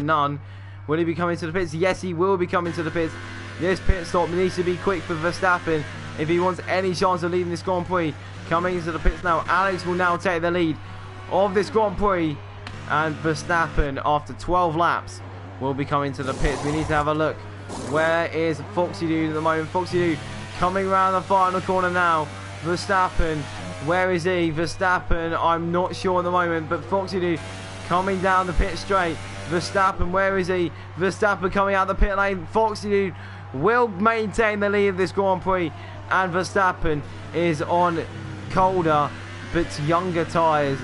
none? Will he be coming to the pits? Yes, he will be coming to the pits. This pit stop needs to be quick for Verstappen if he wants any chance of leading this Grand Prix. Coming into the pits now. Alex will now take the lead of this Grand Prix, and Verstappen after 12 laps will be coming to the pits. We need to have a look. Where is Foxy Dude at the moment? Foxy Dude coming around the final corner now. Verstappen, where is he? Verstappen, I'm not sure at the moment, but Foxy Dude coming down the pit straight. Verstappen, where is he? Verstappen coming out the pit lane. Foxy Dude will maintain the lead of this Grand Prix, and Verstappen is on colder bit younger tyres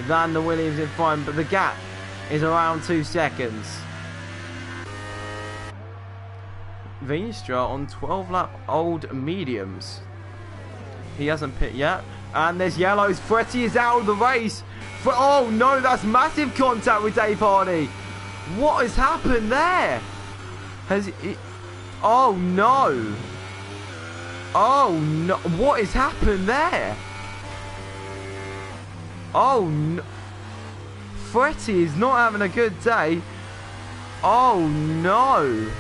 than the Williams in front, but the gap is around 2 seconds. Veenstra on 12-lap old mediums. He hasn't pit yet. And there's yellows. Fretti is out of the race. Oh no, that's massive contact with Dave Hardy. What has happened there? Has it... Oh no. Oh no. What has happened there? Oh no. Fretti is not having a good day. Oh no.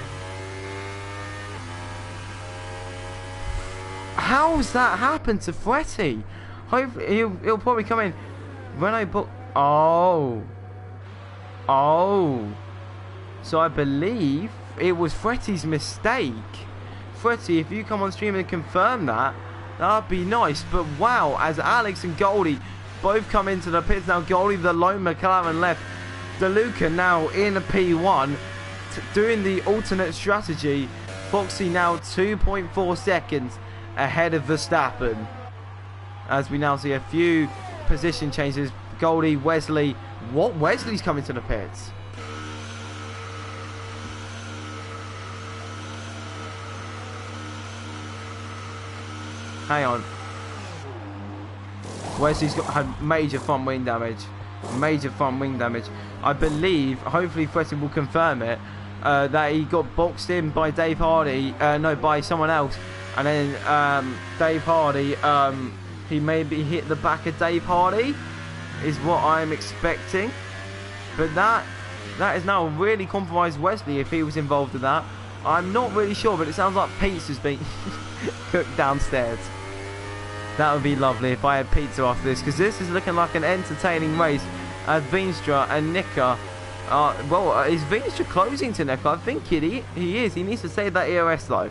How's that happened to Fretti? Hopefully he'll probably come in. Renault book. Oh. So I believe it was Fretti's mistake. Fretti, if you come on stream and confirm that, that'd be nice. But wow, as Alex and Goldie both come into the pits now. Goldie, the lone McLaren left. DeLuca now in a P1, doing the alternate strategy. Foxy now 2.4 seconds ahead of Verstappen, as we now see a few position changes. Goldie, Wesley. What? Wesley's coming to the pits. Hang on. Wesley's had major front wing damage. Major front wing damage. I believe, hopefully Fretti will confirm it, that he got boxed in by Dave Hardy. No, by someone else. And then Dave Hardy, he maybe hit the back of Dave Hardy, is what I'm expecting. But that is now really compromised Wesley if he was involved in that. I'm not really sure, but it sounds like pizza's being cooked downstairs. That would be lovely if I had pizza after this, because this is looking like an entertaining race as Veenstra and Nika. Well, is Veenstra closing to Nika? I think he is. He needs to save that EOS though.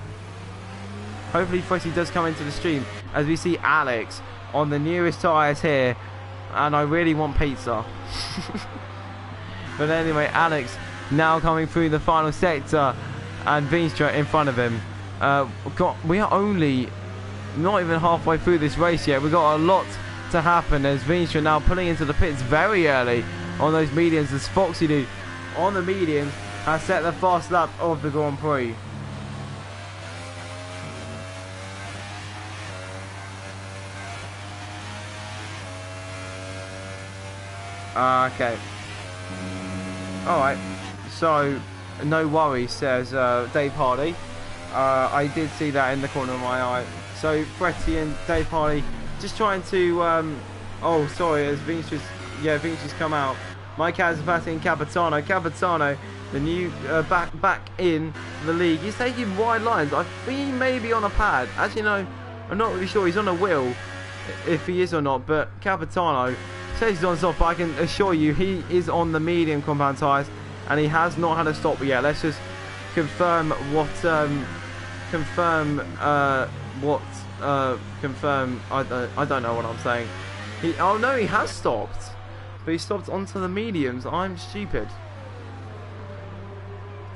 Hopefully Fretti does come into the stream, as we see Alex on the nearest tyres here. And I really want pizza. But anyway, Alex now coming through the final sector, and Veenstra in front of him. We are only not even halfway through this race yet. We've got a lot to happen, as Veenstra now pulling into the pits very early on those mediums, as Foxy do on the mediums has set the fast lap of the Grand Prix. Okay. Alright. So, no worries, says Dave Hardy. I did see that in the corner of my eye. So, Fretti and Dave Hardy just trying to... oh, sorry, as Veenstra's come out. Mike Azafati and Capitano. Capitano, the new back in the league. He's taking wide lines. I think he may be on a pad. Actually, no, I'm not really sure. He's on a wheel, if he is or not. But Capitano says he's on soft, but I can assure you he is on the medium compound tyres, and he has not had a stop yet. Let's just confirm what I don't know what I'm saying. Oh no, he has stopped, but he stopped onto the mediums. I'm stupid.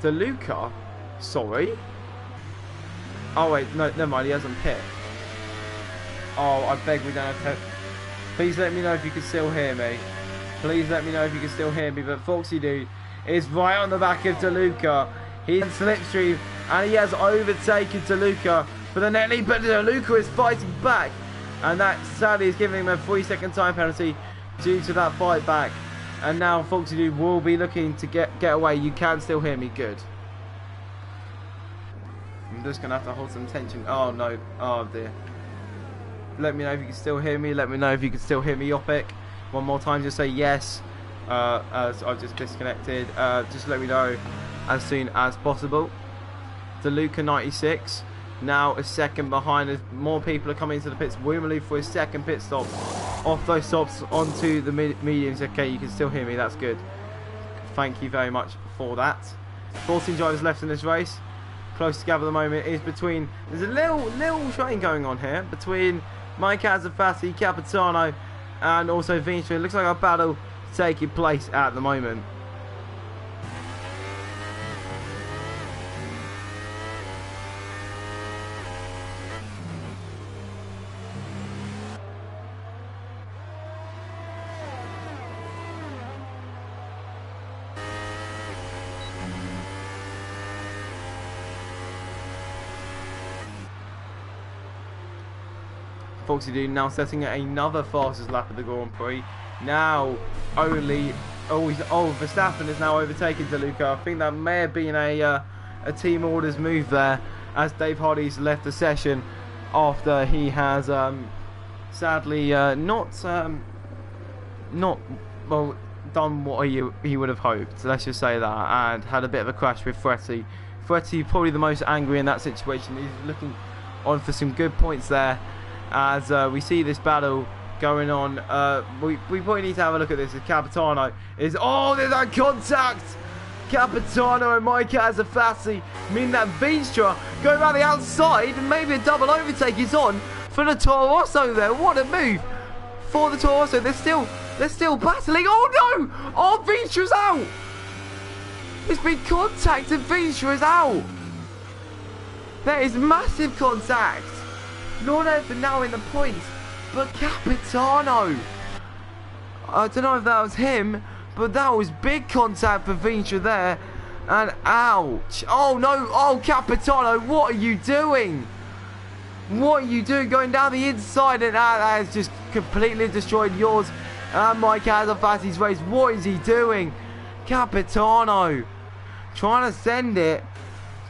DeLuca, sorry. Oh wait, no, never mind. He hasn't pit. Oh, I beg we don't have to. Please let me know if you can still hear me. Please let me know if you can still hear me. But Foxy Dude is right on the back of DeLuca. He's in slipstream, and he has overtaken DeLuca for the net lead. But DeLuca is fighting back, and that sadly is giving him a 3-second time penalty due to that fight back. And now Foxy Dude will be looking to get away. You can still hear me, good. I'm just gonna have to hold some tension. Oh no, oh dear. Let me know if you can still hear me. Let me know if you can still hear me, Yopic. One more time, just say yes. As I've just disconnected. Just let me know as soon as possible. DeLuca 96. Now a second behind as more people are coming into the pits. Wimmerly for his second pit stop. Off those stops onto the mediums. Okay, you can still hear me. That's good. Thank you very much for that. 14 drivers left in this race. Close together at the moment is between... There's a little train going on here between Mike Azafati, Capitano, and also Veenstra. It looks like a battle taking place at the moment. Foxy Dude now setting another fastest lap of the Grand Prix. Now only Verstappen is now overtaken DeLuca. I think that may have been a team orders move there, as Dave Hardy's left the session after he has sadly not well done what he would have hoped. Let's just say that, and had a bit of a crash with Fretti. Fretti probably the most angry in that situation. He's looking on for some good points there, as we see this battle going on. We probably need to have a look at this. Capitano is, oh, there's that contact. Capitano and Mike Azafati mean that Veenstra going around the outside, and maybe a double overtake is on for the Toro Rosso there. What a move for the Toro Rosso. They're still battling. Oh no! Oh, Veenstra's out. It's been contacted. Veenstra is out. There is massive contact. Lord Edford now in the points, but Capitano, I don't know if that was him, but that was big contact for Veenstra there. And ouch. Oh no. Oh, Capitano, what are you doing? What are you doing going down the inside? And that has just completely destroyed yours and Mike Azafati's race. What is he doing? Capitano trying to send it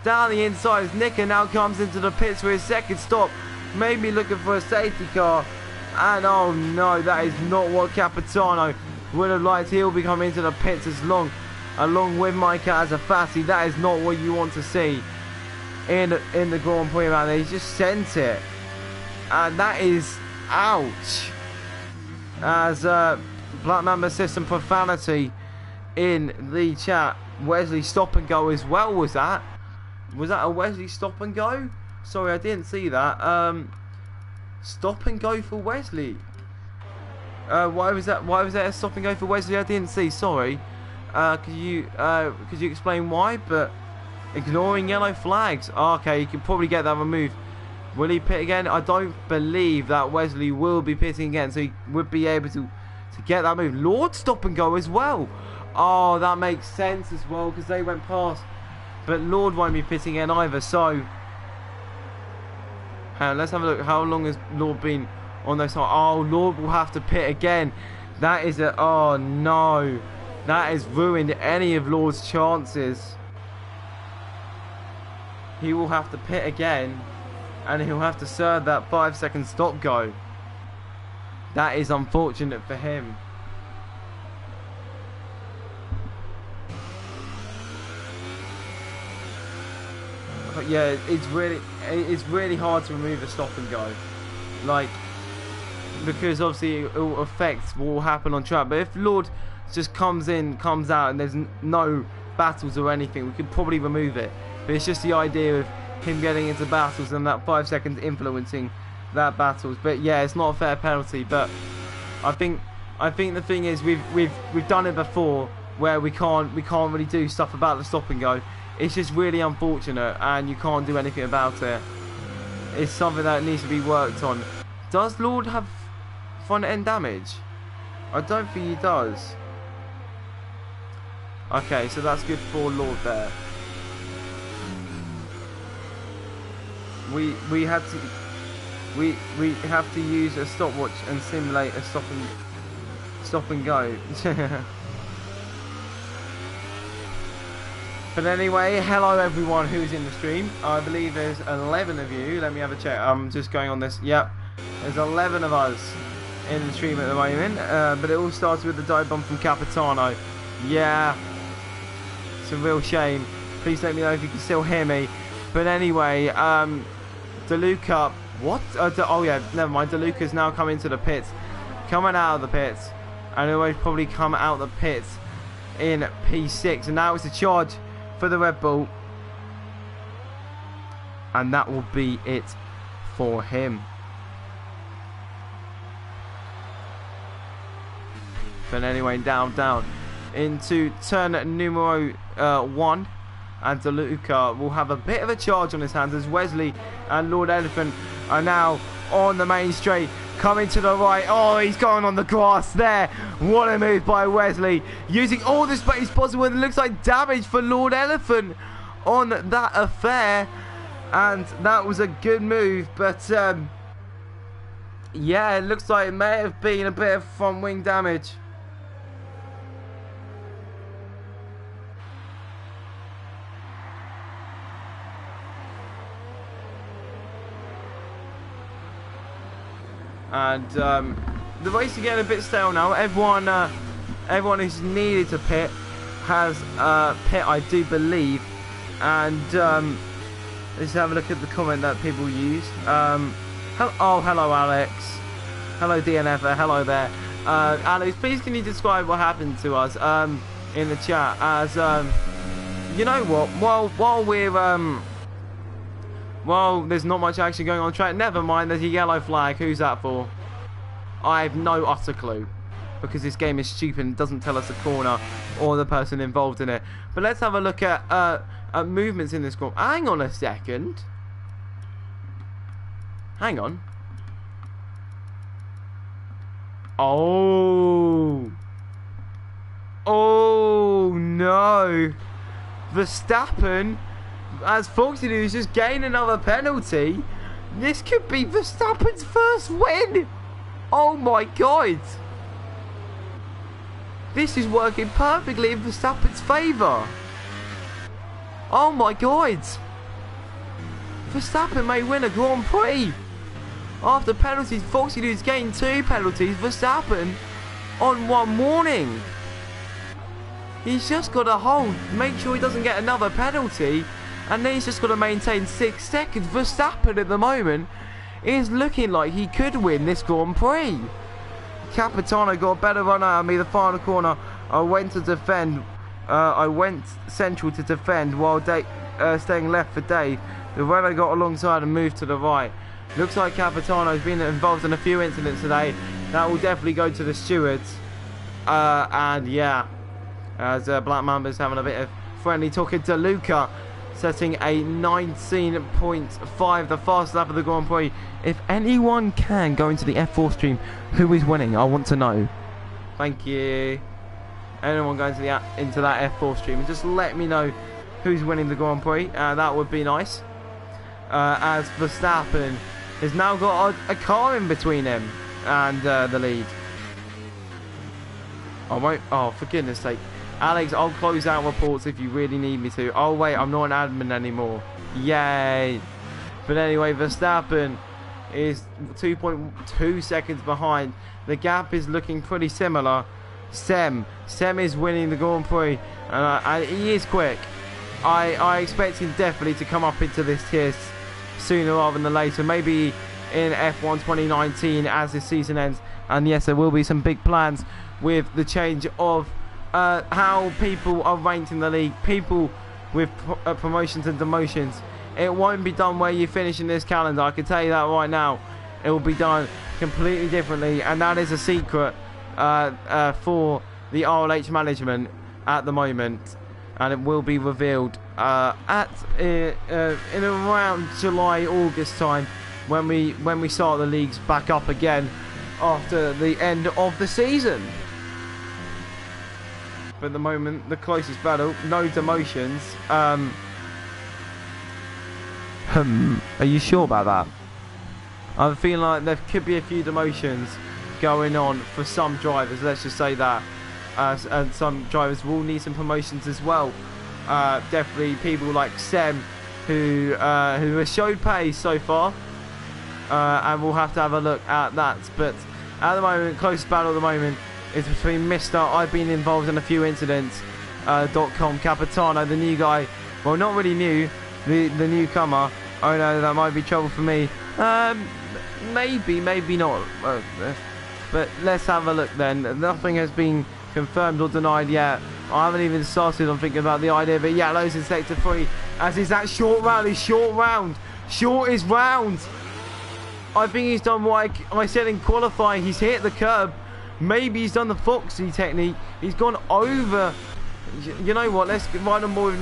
down the inside as Nicker now comes into the pits for his second stop. Maybe looking for a safety car. And oh no, that is not what Capitano would have liked. He'll be coming into the pits along with Mike Azafati. That is not what you want to see in the Grand Prix, man. He just sent it, and that is ouch. As Black Mamba says some profanity in the chat. Wesley stop and go as well. Was that a Wesley stop and go? Sorry, I didn't see that. Stop and go for Wesley. Why was that a stop and go for Wesley? I didn't see. Sorry. Could you explain why? But ignoring yellow flags. Oh, okay, you can probably get that removed. Will he pit again? I don't believe that Wesley will be pitting again, so he would be able to get that move. Lord stop and go as well. Oh, that makes sense as well, because they went past. But Lord won't be pitting again either. So let's have a look. How long has Lord been on those sides? Oh, Lord will have to pit again. That is a, oh no, that has ruined any of Lord's chances. He will have to pit again, and he'll have to serve that 5-second stop go. That is unfortunate for him. But yeah, it's really hard to remove a stop and go, like, because obviously it will affect what will happen on track. But if Lord just comes in, comes out, and there's no battles or anything, we could probably remove it. But it's just the idea of him getting into battles and that 5 seconds influencing that battles. But yeah, it's not a fair penalty. But I think the thing is we've done it before where we can't really do stuff about the stop and go. It's just really unfortunate, and you can't do anything about it. It's something that needs to be worked on. Does Lord have front end damage? I don't think he does. Okay, so that's good for Lord there. We have to use a stopwatch and simulate a stop and go. But anyway, hello everyone who's in the stream. I believe there's 11 of you. Let me have a check. I'm just going on this. Yep, there's 11 of us in the stream at the moment. But it all started with the dive bomb from Capitano. Yeah, it's a real shame. Please let me know if you can still hear me. But anyway, DeLuca, what? Oh yeah, never mind. DeLuca's now coming to the pits, coming out of the pits, and he'll probably come out the pits in P6. And now it's a charge for the Red Bull, and that will be it for him. But anyway, down into turn numero 1. And DeLuca will have a bit of a charge on his hands as Wesley and Lord Elephant are now on the main straight, coming to the right. Oh, he's going on the grass there. What a move by Wesley, using all the space possible. It looks like damage for Lord Elephant on that affair, and that was a good move. But Yeah, it looks like it may have been a bit of front wing damage. And the race is getting a bit stale now. Everyone who's needed to pit has pit, I do believe. And let's have a look at the comment that people used. Hello Alex. Hello DNF. Hello there. Alex, please can you describe what happened to us in the chat? As you know what? While there's not much action going on track, never mind, there's a yellow flag. Who's that for? I have no utter clue, because this game is stupid and doesn't tell us the corner or the person involved in it. But let's have a look at movements in this group. Hang on a second. Hang on. Oh no. Verstappen, as Foxy News, just gained another penalty. This could be Verstappen's first win. Oh my god. This is working perfectly in Verstappen's favour. Oh my god. Verstappen may win a Grand Prix. After penalties, Foxy News gained 2 penalties. Verstappen on 1 warning. He's just got to make sure he doesn't get another penalty. And then he's just got to maintain 6 seconds. Verstappen at the moment is looking like he could win this Grand Prix. Capitano got a better run out of me. The final corner, I went to defend. I went central to defend while staying left for Dave. The runner got alongside and moved to the right. Looks like Capitano has been involved in a few incidents today. That will definitely go to the stewards. And yeah, as Black Mamba's having a bit of friendly talking to Luca, setting a 19.5, the fastest lap of the Grand Prix. If anyone can go into the F4 stream, who is winning? I want to know. Thank you. Anyone going to into that F4 stream, and just let me know who's winning the Grand Prix. That would be nice. As Verstappen has now got a car in between him and the lead. Oh, for goodness sake. Alex, I'll close out reports if you really need me to. Oh wait, I'm not an admin anymore. Yay. But anyway, Verstappen is 2.2 seconds behind. The gap is looking pretty similar. Sem is winning the Grand Prix, and he is quick. I expect him definitely to come up into this tier sooner rather than later. Maybe in F1 2019 as this season ends. And yes, there will be some big plans with the change of how people are ranked in the league. People with promotions and demotions. It won't be done where you finish in this calendar. I can tell you that right now. It will be done completely differently, and that is a secret for the RLH management at the moment, and it will be revealed in around July, August time, when we start the leagues back up again after the end of the season. But at the moment, the closest battle, no demotions. Are you sure about that? I'm feeling like there could be a few demotions going on for some drivers, let's just say that. And some drivers will need some promotions as well. Definitely people like Sem, who has showed pace so far. And we'll have to have a look at that. But at the moment, closest battle at the moment is between Mr. I've been involved in a few incidents .com Capitano, the new guy. Well, not really new, the newcomer. Oh no, that might be trouble for me. Maybe not. But let's have a look then. Nothing has been confirmed or denied yet. I haven't even started on thinking about the idea. But yeah, Lowe's in sector 3. As is that short round. Is short round. Short is round. I think he's done what I said in qualifying. He's hit the curb. Maybe he's done the Foxy technique. He's gone over. You know what? Let's ride on board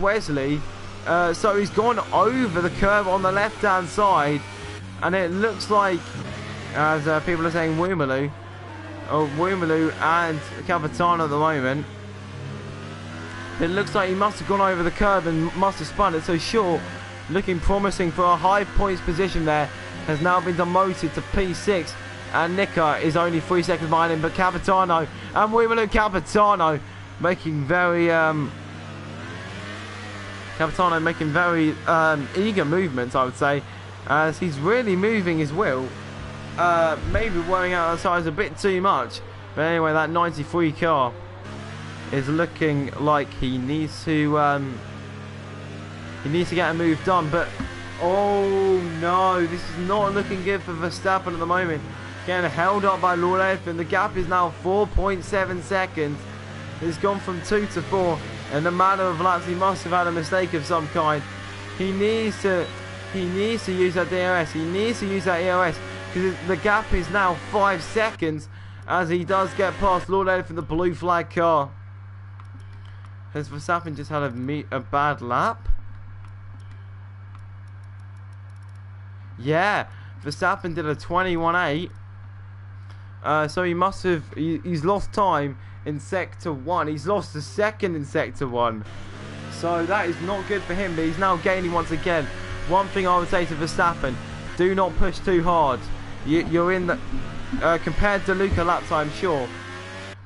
Wesley. So he's gone over the curb on the left-hand side. And it looks like, as people are saying, Woomaloo and Capitano at the moment. It looks like he must have gone over the curb and must have spun it so short. Looking promising for a high points position there has now been demoted to P6, and Nika is only 3 seconds behind him. But Capitano and Capitano making very eager movements, I would say, as he's really moving his wheel. Maybe wearing out the sides a bit too much. But anyway, that 93 car is looking like he needs to get a move done. But oh no, this is not looking good for Verstappen at the moment. Getting held up by Lord Elephant. The gap is now 4.7 seconds. It's gone from 2 to 4. In a matter of laps, he must have had a mistake of some kind. He needs to use that DRS. He needs to use that ERS, because the gap is now 5 seconds as he does get past Lord Elephant, the blue flag car. Has Verstappen just had a bad lap? Yeah, Verstappen did a 21.8. So he must have, he's lost time in Sector 1. He's lost a second in Sector 1. So that is not good for him, but he's now gaining once again. One thing I would say to Verstappen, do not push too hard. You're in the... compared to Luca lap time, sure.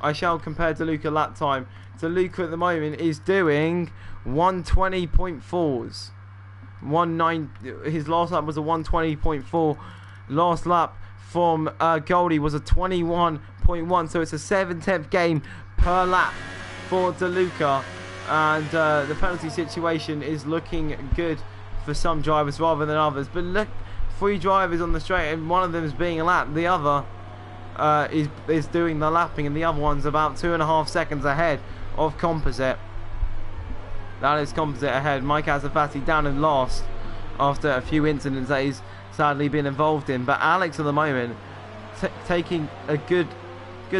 I shall compare to Luca lap time. So Luca at the moment is doing 120.4s. His last lap was a 120.4. Last lap from Goldie was a 21.1. So it's a 7/10 game per lap for DeLuca. And the penalty situation is looking good for some drivers rather than others. But look, 3 drivers on the straight, and one of them is being lapped. The other is doing the lapping, and the other one's about 2.5 seconds ahead of Composite. That is Composite ahead. Mike Azafati down in last after a few incidents that he's sadly been involved in. But Alex at the moment taking a good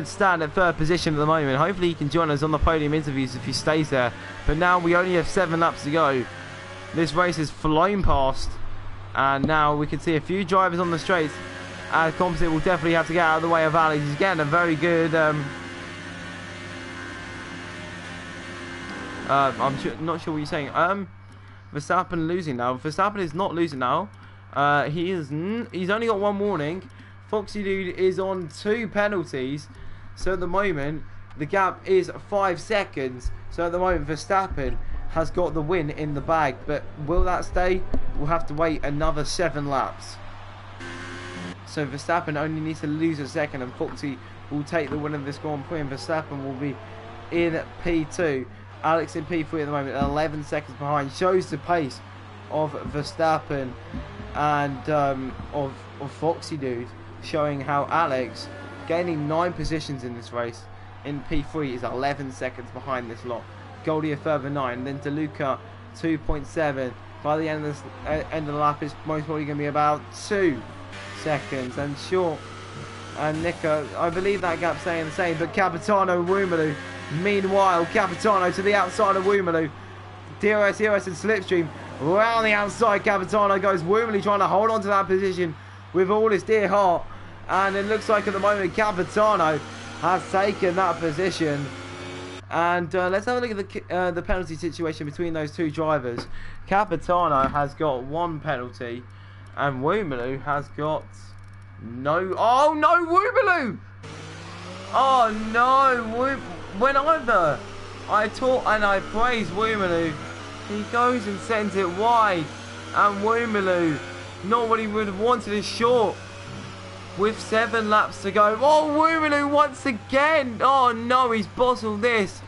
stand at 3rd position at the moment. Hopefully he can join us on the podium interviews if he stays there. But now we only have 7 laps to go. This race is flown past, and now we can see a few drivers on the straights. Composite will definitely have to get out of the way of Alex. He's getting a very good I'm not sure what you're saying. Verstappen losing now. Verstappen is not losing now. He's only got 1 warning. Foxy Dude is on 2 penalties. So at the moment, the gap is 5 seconds. So at the moment, Verstappen has got the win in the bag. But will that stay? We'll have to wait another 7 laps. So Verstappen only needs to lose a second, and Foxy will take the win of this Grand Prix, and Verstappen will be in P2. Alex in P3 at the moment, 11 seconds behind. Shows the pace of Verstappen and of Foxy Dude, showing how Alex, gaining 9 positions in this race, in P3 is 11 seconds behind this lot. Goldie a further 9, then DeLuca 2.7. By the end of the lap, it's most probably going to be about 2 seconds. And Short and Nika, I believe that gap's staying the same. But Capitano and Woomaloo, meanwhile, Capitano to the outside of Woomaloo. DRS, ERS and Slipstream. Round the outside, Capitano goes. Woomaloo trying to hold on to that position with all his dear heart. And it looks like at the moment Capitano has taken that position. And let's have a look at the penalty situation between those 2 drivers. Capitano has got 1 penalty, and Woomaloo has got no. Oh no, Woomaloo! Oh no, whenever I talk and I praise Woomaloo, he goes and sends it wide, and Woomaloo, not what he would have wanted, is short with 7 laps to go. Oh, Woomaloo once again! Oh no, he's bottled this.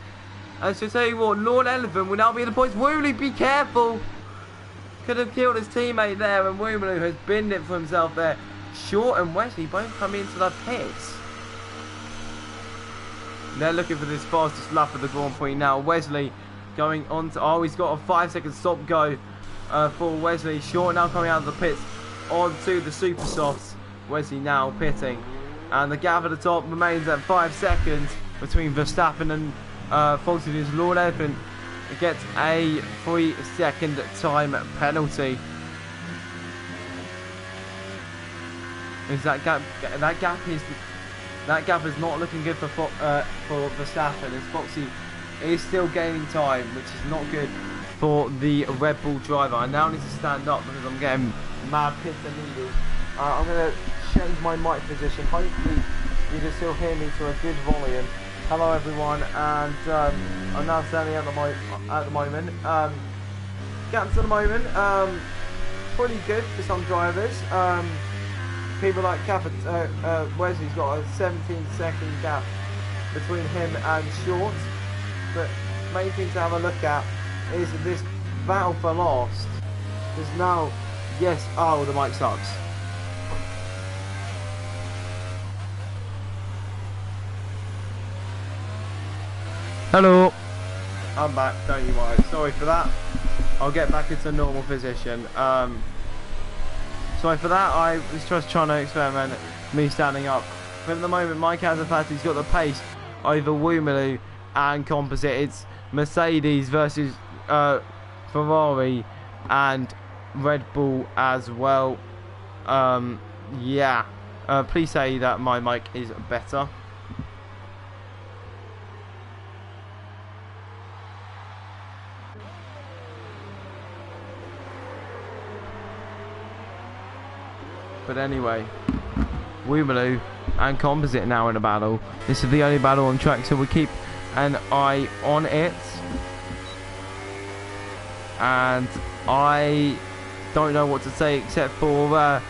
I should tell you what, Lord Elephant will now be in the points. Woomaloo, be careful! Could have killed his teammate there, and Woomaloo has binned it for himself there. Short and Wesley both come into the pits. They're looking for this fastest lap of the Grand Prix now. Wesley going on to... Oh, he's got a 5-second stop go for Wesley. Short now coming out of the pits onto the Super Softs. Wesley now pitting. And the gap at the top remains at 5 seconds between Verstappen and Foxy Dude's Lord Elephant. Gets a 3-second time penalty. Is that gap is not looking good for Verstappen, as Foxy is still gaining time, which is not good for the Red Bull driver. I now need to stand up because I'm getting mad pins and needles I'm going to change my mic position. Hopefully you can still hear me to a good volume. Hello everyone, and I'm now standing at the moment. Gaps at the moment, pretty good for some drivers. People like Wesley's got a 17-second gap between him and Short. But main thing to have a look at is this battle for last. Because now, yes, oh, the mic sucks. Hello. I'm back, don't you worry. Sorry for that. I'll get back into normal position. Sorry for that. I was just trying to experiment me standing up. But at the moment, Mike Azafati's got the pace over Woomaloo and Composite. It's Mercedes versus Ferrari and Red Bull as well. Yeah. Please say that my mic is better. But anyway, Woomaloo and Composite now in a battle. This is the only battle on track, so we keep an eye on it. And I don't know what to say except for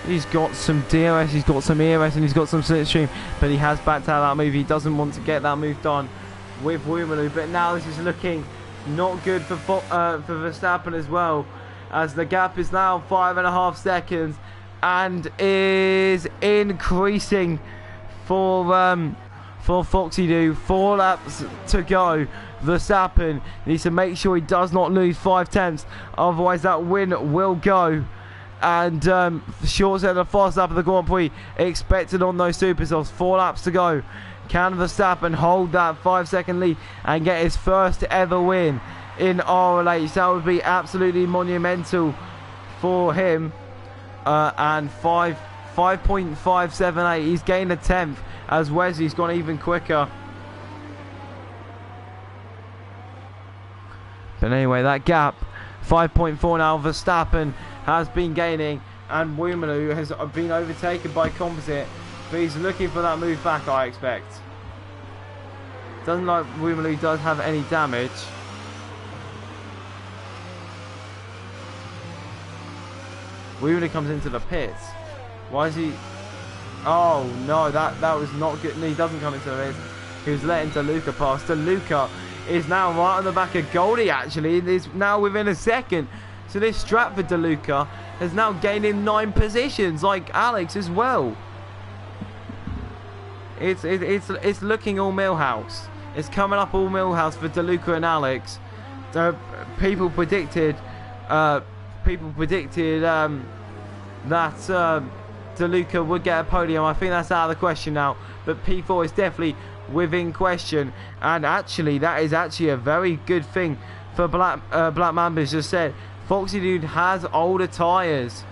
he's got some DRS, he's got some ERS, and he's got some slipstream. But he has backed out of that move. He doesn't want to get that move done with Woomaloo. But now this is looking not good for Verstappen as well, as the gap is now 5.5 seconds. And is increasing for Foxy Doo. 4 laps to go. Verstappen needs to make sure he does not lose 5 tenths, otherwise that win will go. And Short said the fast lap of the Grand Prix expected on those super softs. 4 laps to go. Can Verstappen hold that 5-second lead and get his first ever win in RLH? That would be absolutely monumental for him. And 5.578. He's gained a 10th as Wesley's gone even quicker. But anyway, that gap 5.4 now. Verstappen has been gaining, and Woomaloo has been overtaken by Composite. But he's looking for that move back, I expect. Doesn't like Woomaloo does have any damage. Woomaloo comes into the pits. Why is he? Oh no, that was not good. No, he doesn't come into the pits. He was letting DeLuca pass. DeLuca is now right on the back of Goldie. Actually, is now within a second. So this Stratford DeLuca has now gained him 9 positions, like Alex as well. It's looking all Millhouse. It's coming up all Millhouse for DeLuca and Alex. People predicted. That DeLuca would get a podium. I think that's out of the question now. But P4 is definitely within question. And actually, that is actually a very good thing for Black Mambas just said. Foxy Dude has older tyres.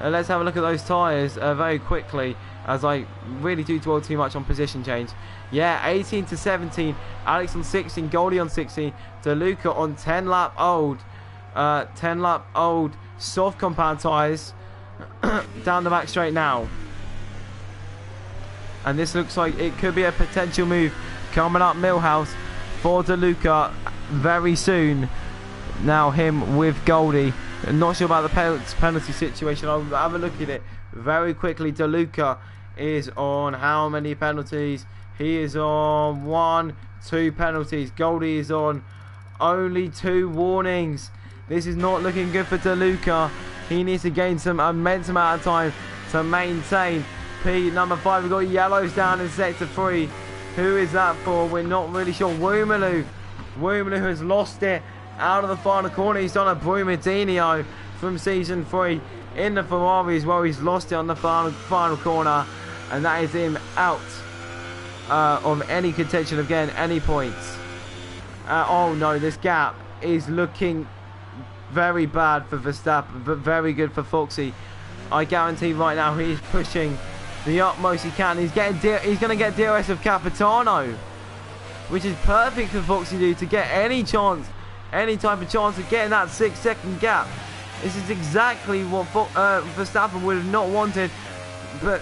Let's have a look at those tyres very quickly, as I really do dwell too much on position change. Yeah, 18 to 17. Alex on 16. Goldie on 16. DeLuca on 10 lap old. 10 lap old soft compound tyres down the back straight now. And this looks like it could be a potential move coming up Millhouse for DeLuca very soon. Now him with Goldie. I'm not sure about the penalty situation. I'll have a look at it very quickly. DeLuca is on how many penalties? He is on 1, 2 penalties. Goldie is on only 2 warnings. This is not looking good for DeLuca. He needs to gain some immense amount of time to maintain. Number 5, we've got yellows down in sector 3. Who is that for? We're not really sure. Woomaloo has lost it out of the final corner. He's done a Brumadinho from season 3 in the Ferrari as well. He's lost it on the final corner, and that is him out of any contention of getting any points. Oh no, this gap is looking very bad for Verstappen, but very good for Foxy. I guarantee right now he's pushing the utmost he can. He's going to get DRS of Capitano, which is perfect for Foxy Dude to get any chance, any type of chance of getting that 6-second gap This is exactly what Verstappen would have not wanted, but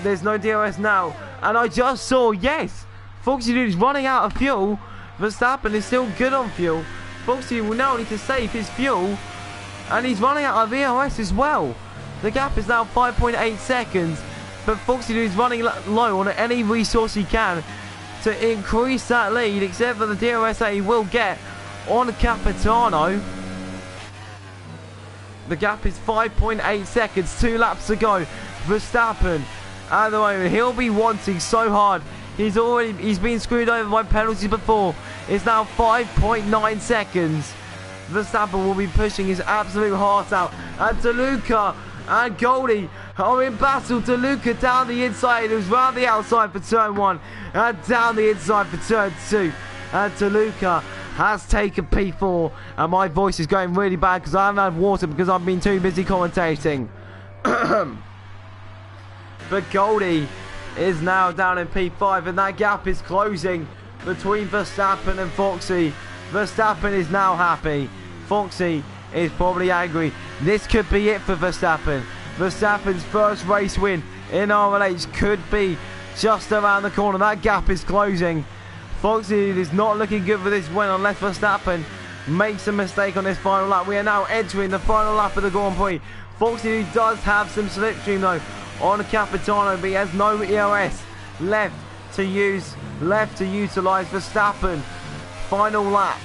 there's no DRS now. And I just saw, yes, Foxy Dude is running out of fuel. Verstappen is still good on fuel. Foxy will now need to save his fuel, and he's running out of EOS as well. The gap is now 5.8 seconds, but Foxy Dude is running low on any resource he can to increase that lead, except for the DRS that he will get on Capitano. The gap is 5.8 seconds, 2 laps to go. Verstappen at the moment, he'll be wanting so hard. He's been screwed over by penalties before. It's now 5.9 seconds. Verstappen will be pushing his absolute heart out. And DeLuca and Goldie are in battle. DeLuca down the inside. It was round the outside for turn 1 and down the inside for turn 2. And DeLuca has taken P4, and my voice is going really bad because I haven't had water because I've been too busy commentating. But Goldie is now down in P5, and that gap is closing between Verstappen and Foxy. Verstappen is now happy. Foxy is probably angry. This could be it for Verstappen. Verstappen's first race win in RLH could be just around the corner. That gap is closing. Foxy is not looking good for this win unless Verstappen makes a mistake on this final lap. We are now entering the final lap of the Grand Prix. Foxy does have some slipstream though on Capitano, but he has no EOS left to utilise. Verstappen, final lap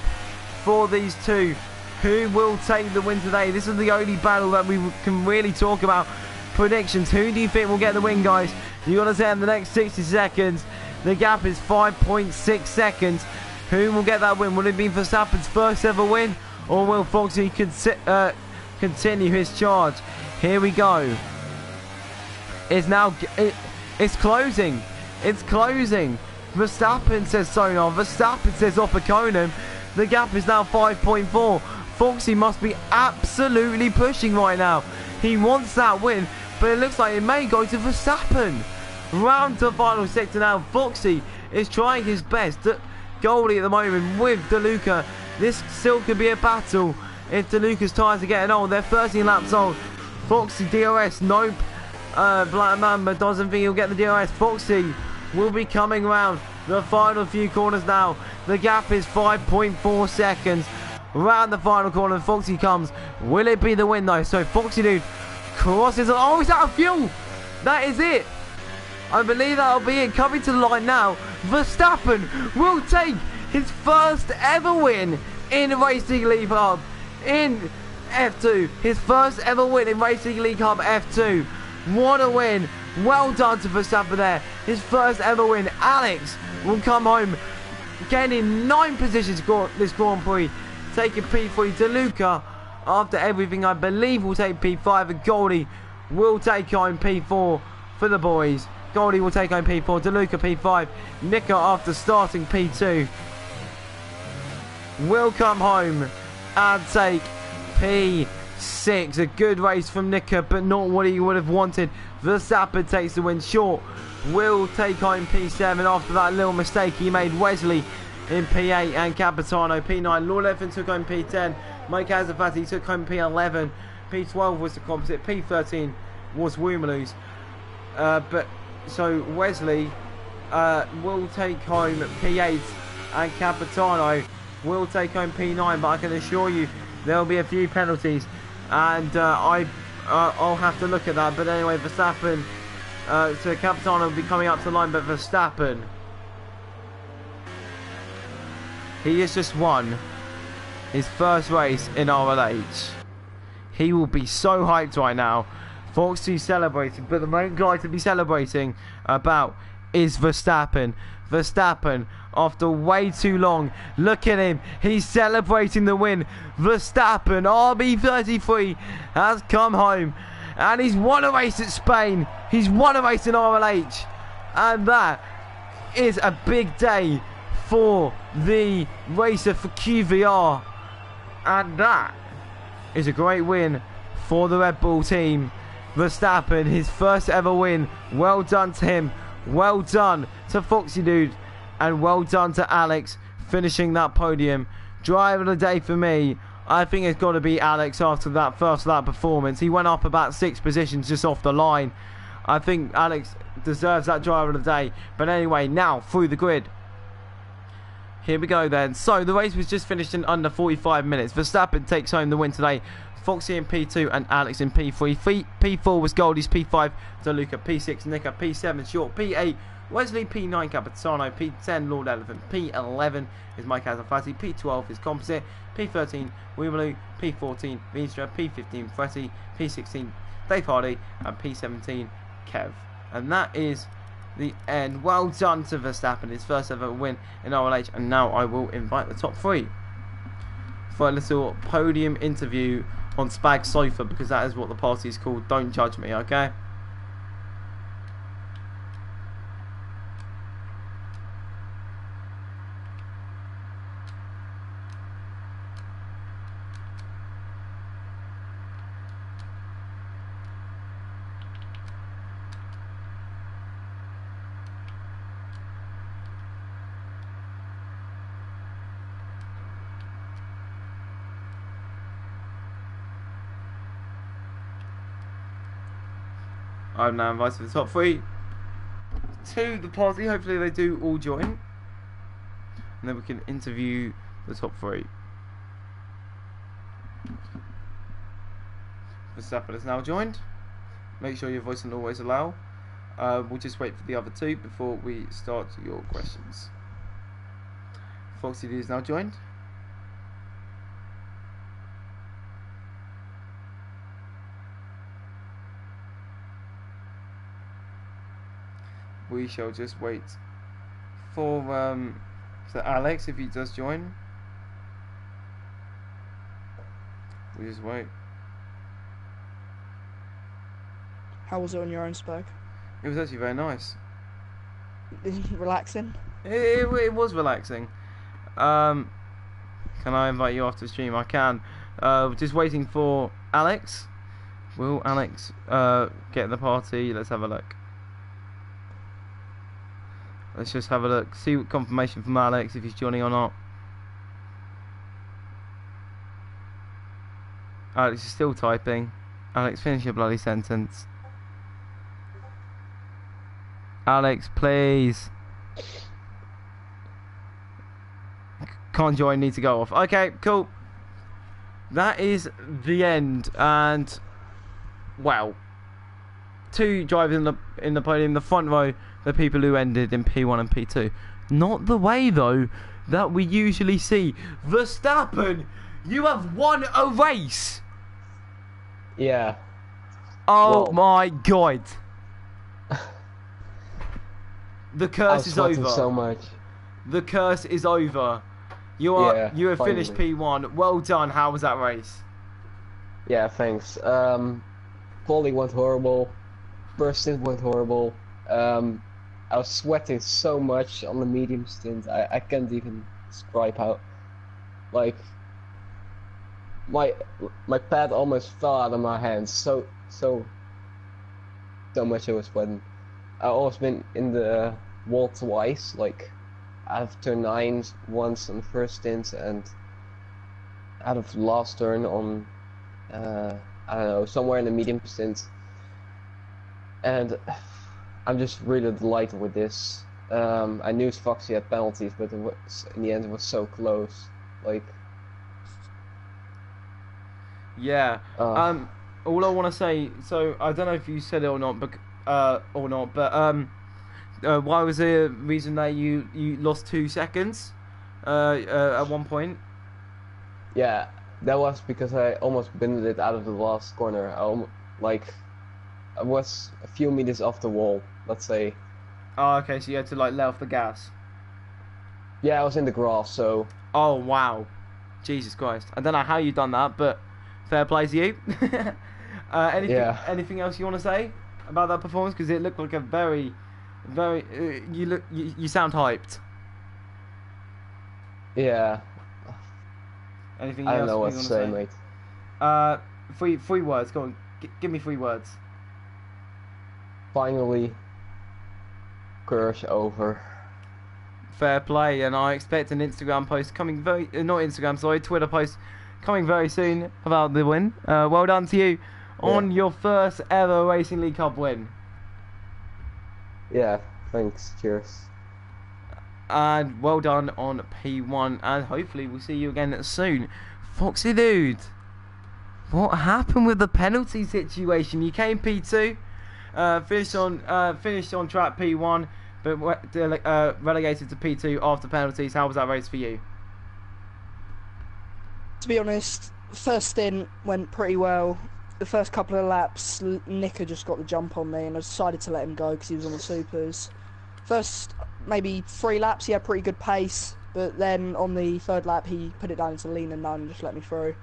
for these two. Who will take the win today? This is the only battle that we can really talk about. Predictions. Who do you think will get the win, guys? You got to say in the next 60 seconds. The gap is 5.6 seconds. Who will get that win? Will it be Verstappen's first ever win, or will Foxy continue his charge? Here we go. It's closing. It's closing. Verstappen says Sonar. Verstappen says Oppenkonen. The gap is now 5.4. Foxy must be absolutely pushing right now. He wants that win, but it looks like it may go to Verstappen. Round to the final sector now. Foxy is trying his best. Goldie at the moment with DeLuca. This still could be a battle if DeLuca's tyres are getting old. They're 13 laps old. Foxy DRS. Nope. Black Mamba doesn't think he'll get the DRS. Foxy will be coming around the final few corners now. The gap is 5.4 seconds. Round the final corner, Foxy comes. Will it be the win though? So Foxy Dude crosses. Oh, he's out of fuel. That is it. I believe that'll be it. Coming to the line now. Verstappen will take his first ever win in Racing League Hub in F2. His first ever win in Racing League Hub F2. What a win. Well done to Verstappen there. His first ever win. Alex will come home gaining 9 positions this Grand Prix. Taking P3. DeLuca, after everything, I believe will take P5. And Goldie will take home P4 for the boys. Goldie will take home P4. DeLuca P5. Nika, after starting P2, will come home and take P6. A good race from Nika, but not what he would have wanted. Verstappen takes the win. Short will take home P7 after that little mistake he made. Wesley in P8 and Capitano P9. Lord Evans took home P10. Mike Azafati took home P11. P12 was the composite. P13 was Woomaloo's. So Wesley will take home P8 and Capitano will take home P9, but I can assure you there will be a few penalties, and I'll have to look at that. But anyway, Verstappen, so Capitano will be coming up to the line, but Verstappen, he has just won his first race in RLH. He will be so hyped right now. Foxy celebrating, but the main guy to be celebrating about is Verstappen. Verstappen, after way too long, look at him, he's celebrating the win. Verstappen, RB33, has come home, and he's won a race at Spain. He's won a race in RLH, and that is a big day for the racer for QVR, and that is a great win for the Red Bull team. Verstappen, his first ever win. Well done to him. Well done to Foxy Dude. And well done to Alex finishing that podium. Driver of the day for me I think it's got to be Alex after that first lap performance. He went up about 6 positions just off the line. I think Alex deserves that driver of the day. But anyway, now through the grid. Here we go then. So the race was just finished in under 45 minutes. Verstappen takes home the win today. Foxy in P2 and Alex in P3. P4 was Goldie's, P5 DeLuca, P6 Nika, P7 Short, P8 Wesley, P9 Capitano, P10 Lord Elephant, P11 is Mike Azafati, P12 is Composite, P13 Weemaloo, P14 Veenstra, P15 Fretty, P16 Dave Hardy and P17 Kev. And that is the end. Well done to Verstappen, his first ever win in RLH, and now I will invite the top 3 for a little podium interview on Spag's sofa, because that is what the party is called. Don't judge me, okay? I'm now invited to the top 3 to the party. Hopefully they do all join, and then we can interview the top 3. Verstappen has now joined. Make sure your voice and always allow. We'll just wait for the other 2 before we start your questions. Foxy D is now joined. We shall just wait for so Alex, if he does join. We just wait. How was it on your own, Spag? It was actually very nice. Relaxing? It was relaxing. Can I invite you after the stream? I can. Just waiting for Alex. Will Alex get in the party? Let's have a look. Let's just have a look. See what confirmation from Alex, if he's joining or not. Alex is still typing. Alex, finish your bloody sentence. Alex, please. Can't join, need to go off. Okay, cool. That is the end. And, well, 2 drivers in the podium. The front row, the people who ended in P1 and P2. Not the way, though, that we usually see. Verstappen, you have won a race. Yeah. Oh well, my God. The curse is over. So much. The curse is over. You have finished P1. Well done. How was that race? Yeah, thanks. Quali went horrible. First stint went horrible. I was sweating so much on the medium stint. I can't even describe how. Like, my pad almost fell out of my hands. So much I was sweating. I almost been in the wall twice. Like, out of turn 9 once on the first stint, and out of the last turn on I don't know, somewhere in the medium stint. And I'm just really delighted with this. I knew Foxy had penalties, but it was, in the end it was so close. Like, yeah. All I want to say, so I don't know if you said it or not, but why was the reason that you lost 2 seconds at one point? Yeah, that was because I almost bended it out of the last corner. I was a few meters off the wall, let's say. Oh, okay, so you had to like let off the gas. Yeah, I was in the grass, so. Oh wow, Jesus Christ! I don't know how you done that, but fair play to you. Anything else you want to say about that performance? Because it looked like a very you sound hyped. Yeah. Anything I else don't know what you to want say, mate. Three words. Go on, give me 3 words. Finally, curse over. Fair play, and I expect an Instagram post coming Twitter post coming very soon about the win. Well done to you on your first ever Racing League Cup win. Yeah, thanks. Cheers. And well done on P1, and hopefully we'll see you again soon. Foxy dude, what happened with the penalty situation? You came P2, finished on track P1, but relegated to P2 after penalties. How was that race for you? To be honest, first stint went pretty well. The first couple of laps, Nicker just got the jump on me, and I decided to let him go because he was on the supers. First maybe 3 laps he had pretty good pace, but then on the 3rd lap he put it down into lean and none and just let me through.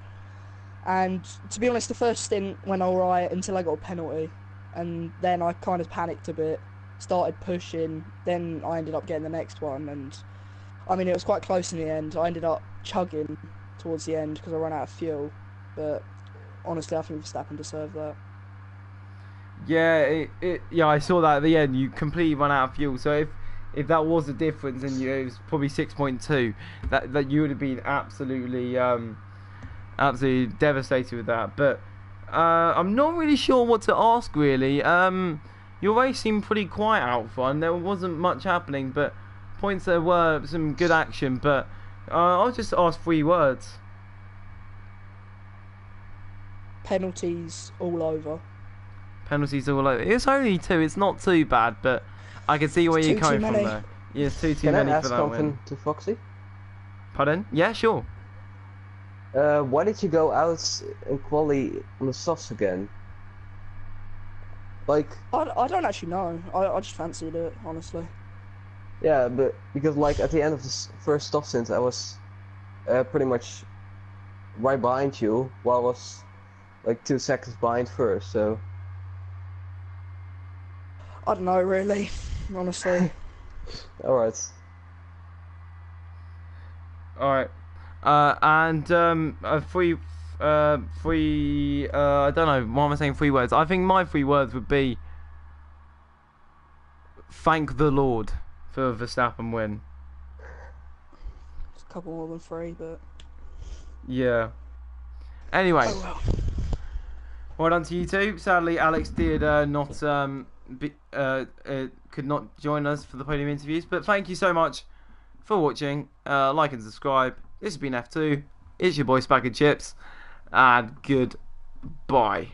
And to be honest, the first stint went alright until I got a penalty, and then I kind of panicked a bit, started pushing, then I ended up getting the next one, and I mean it was quite close in the end. I ended up chugging towards the end because I ran out of fuel, but honestly I think Verstappen deserved that. Yeah, yeah, I saw that at the end. You completely run out of fuel. So if that was the difference, and it was probably 6.2, that you would have been absolutely absolutely devastated with that. But I'm not really sure what to ask really. Your race seemed pretty quiet out front. There wasn't much happening, but points there were some good action. But I'll just ask 3 words. Penalties all over. Penalties all over. It's only 2. It's not too bad, but I can see where you're coming from there. Yeah, it's too Can many I for ask that something win. to Foxy? Pardon? Yeah, sure. Why did you go out in quali on the softs again? Like, I don't actually know. I just fancied it, honestly. yeah, but because like at the end of the first stop stint, I was pretty much right behind you, while I was like 2 seconds behind first. So I don't know really, honestly. all right. Alright. And three, I don't know, why am I saying 3 words? I think my 3 words would be thank the Lord for Verstappen win. It's a couple more than 3, but Yeah. Anyway, oh well. well done to you two. Sadly, Alex did could not join us for the podium interviews, but thank you so much for watching. Like and subscribe. This has been F2. It's your boy Spag and Chips, and goodbye.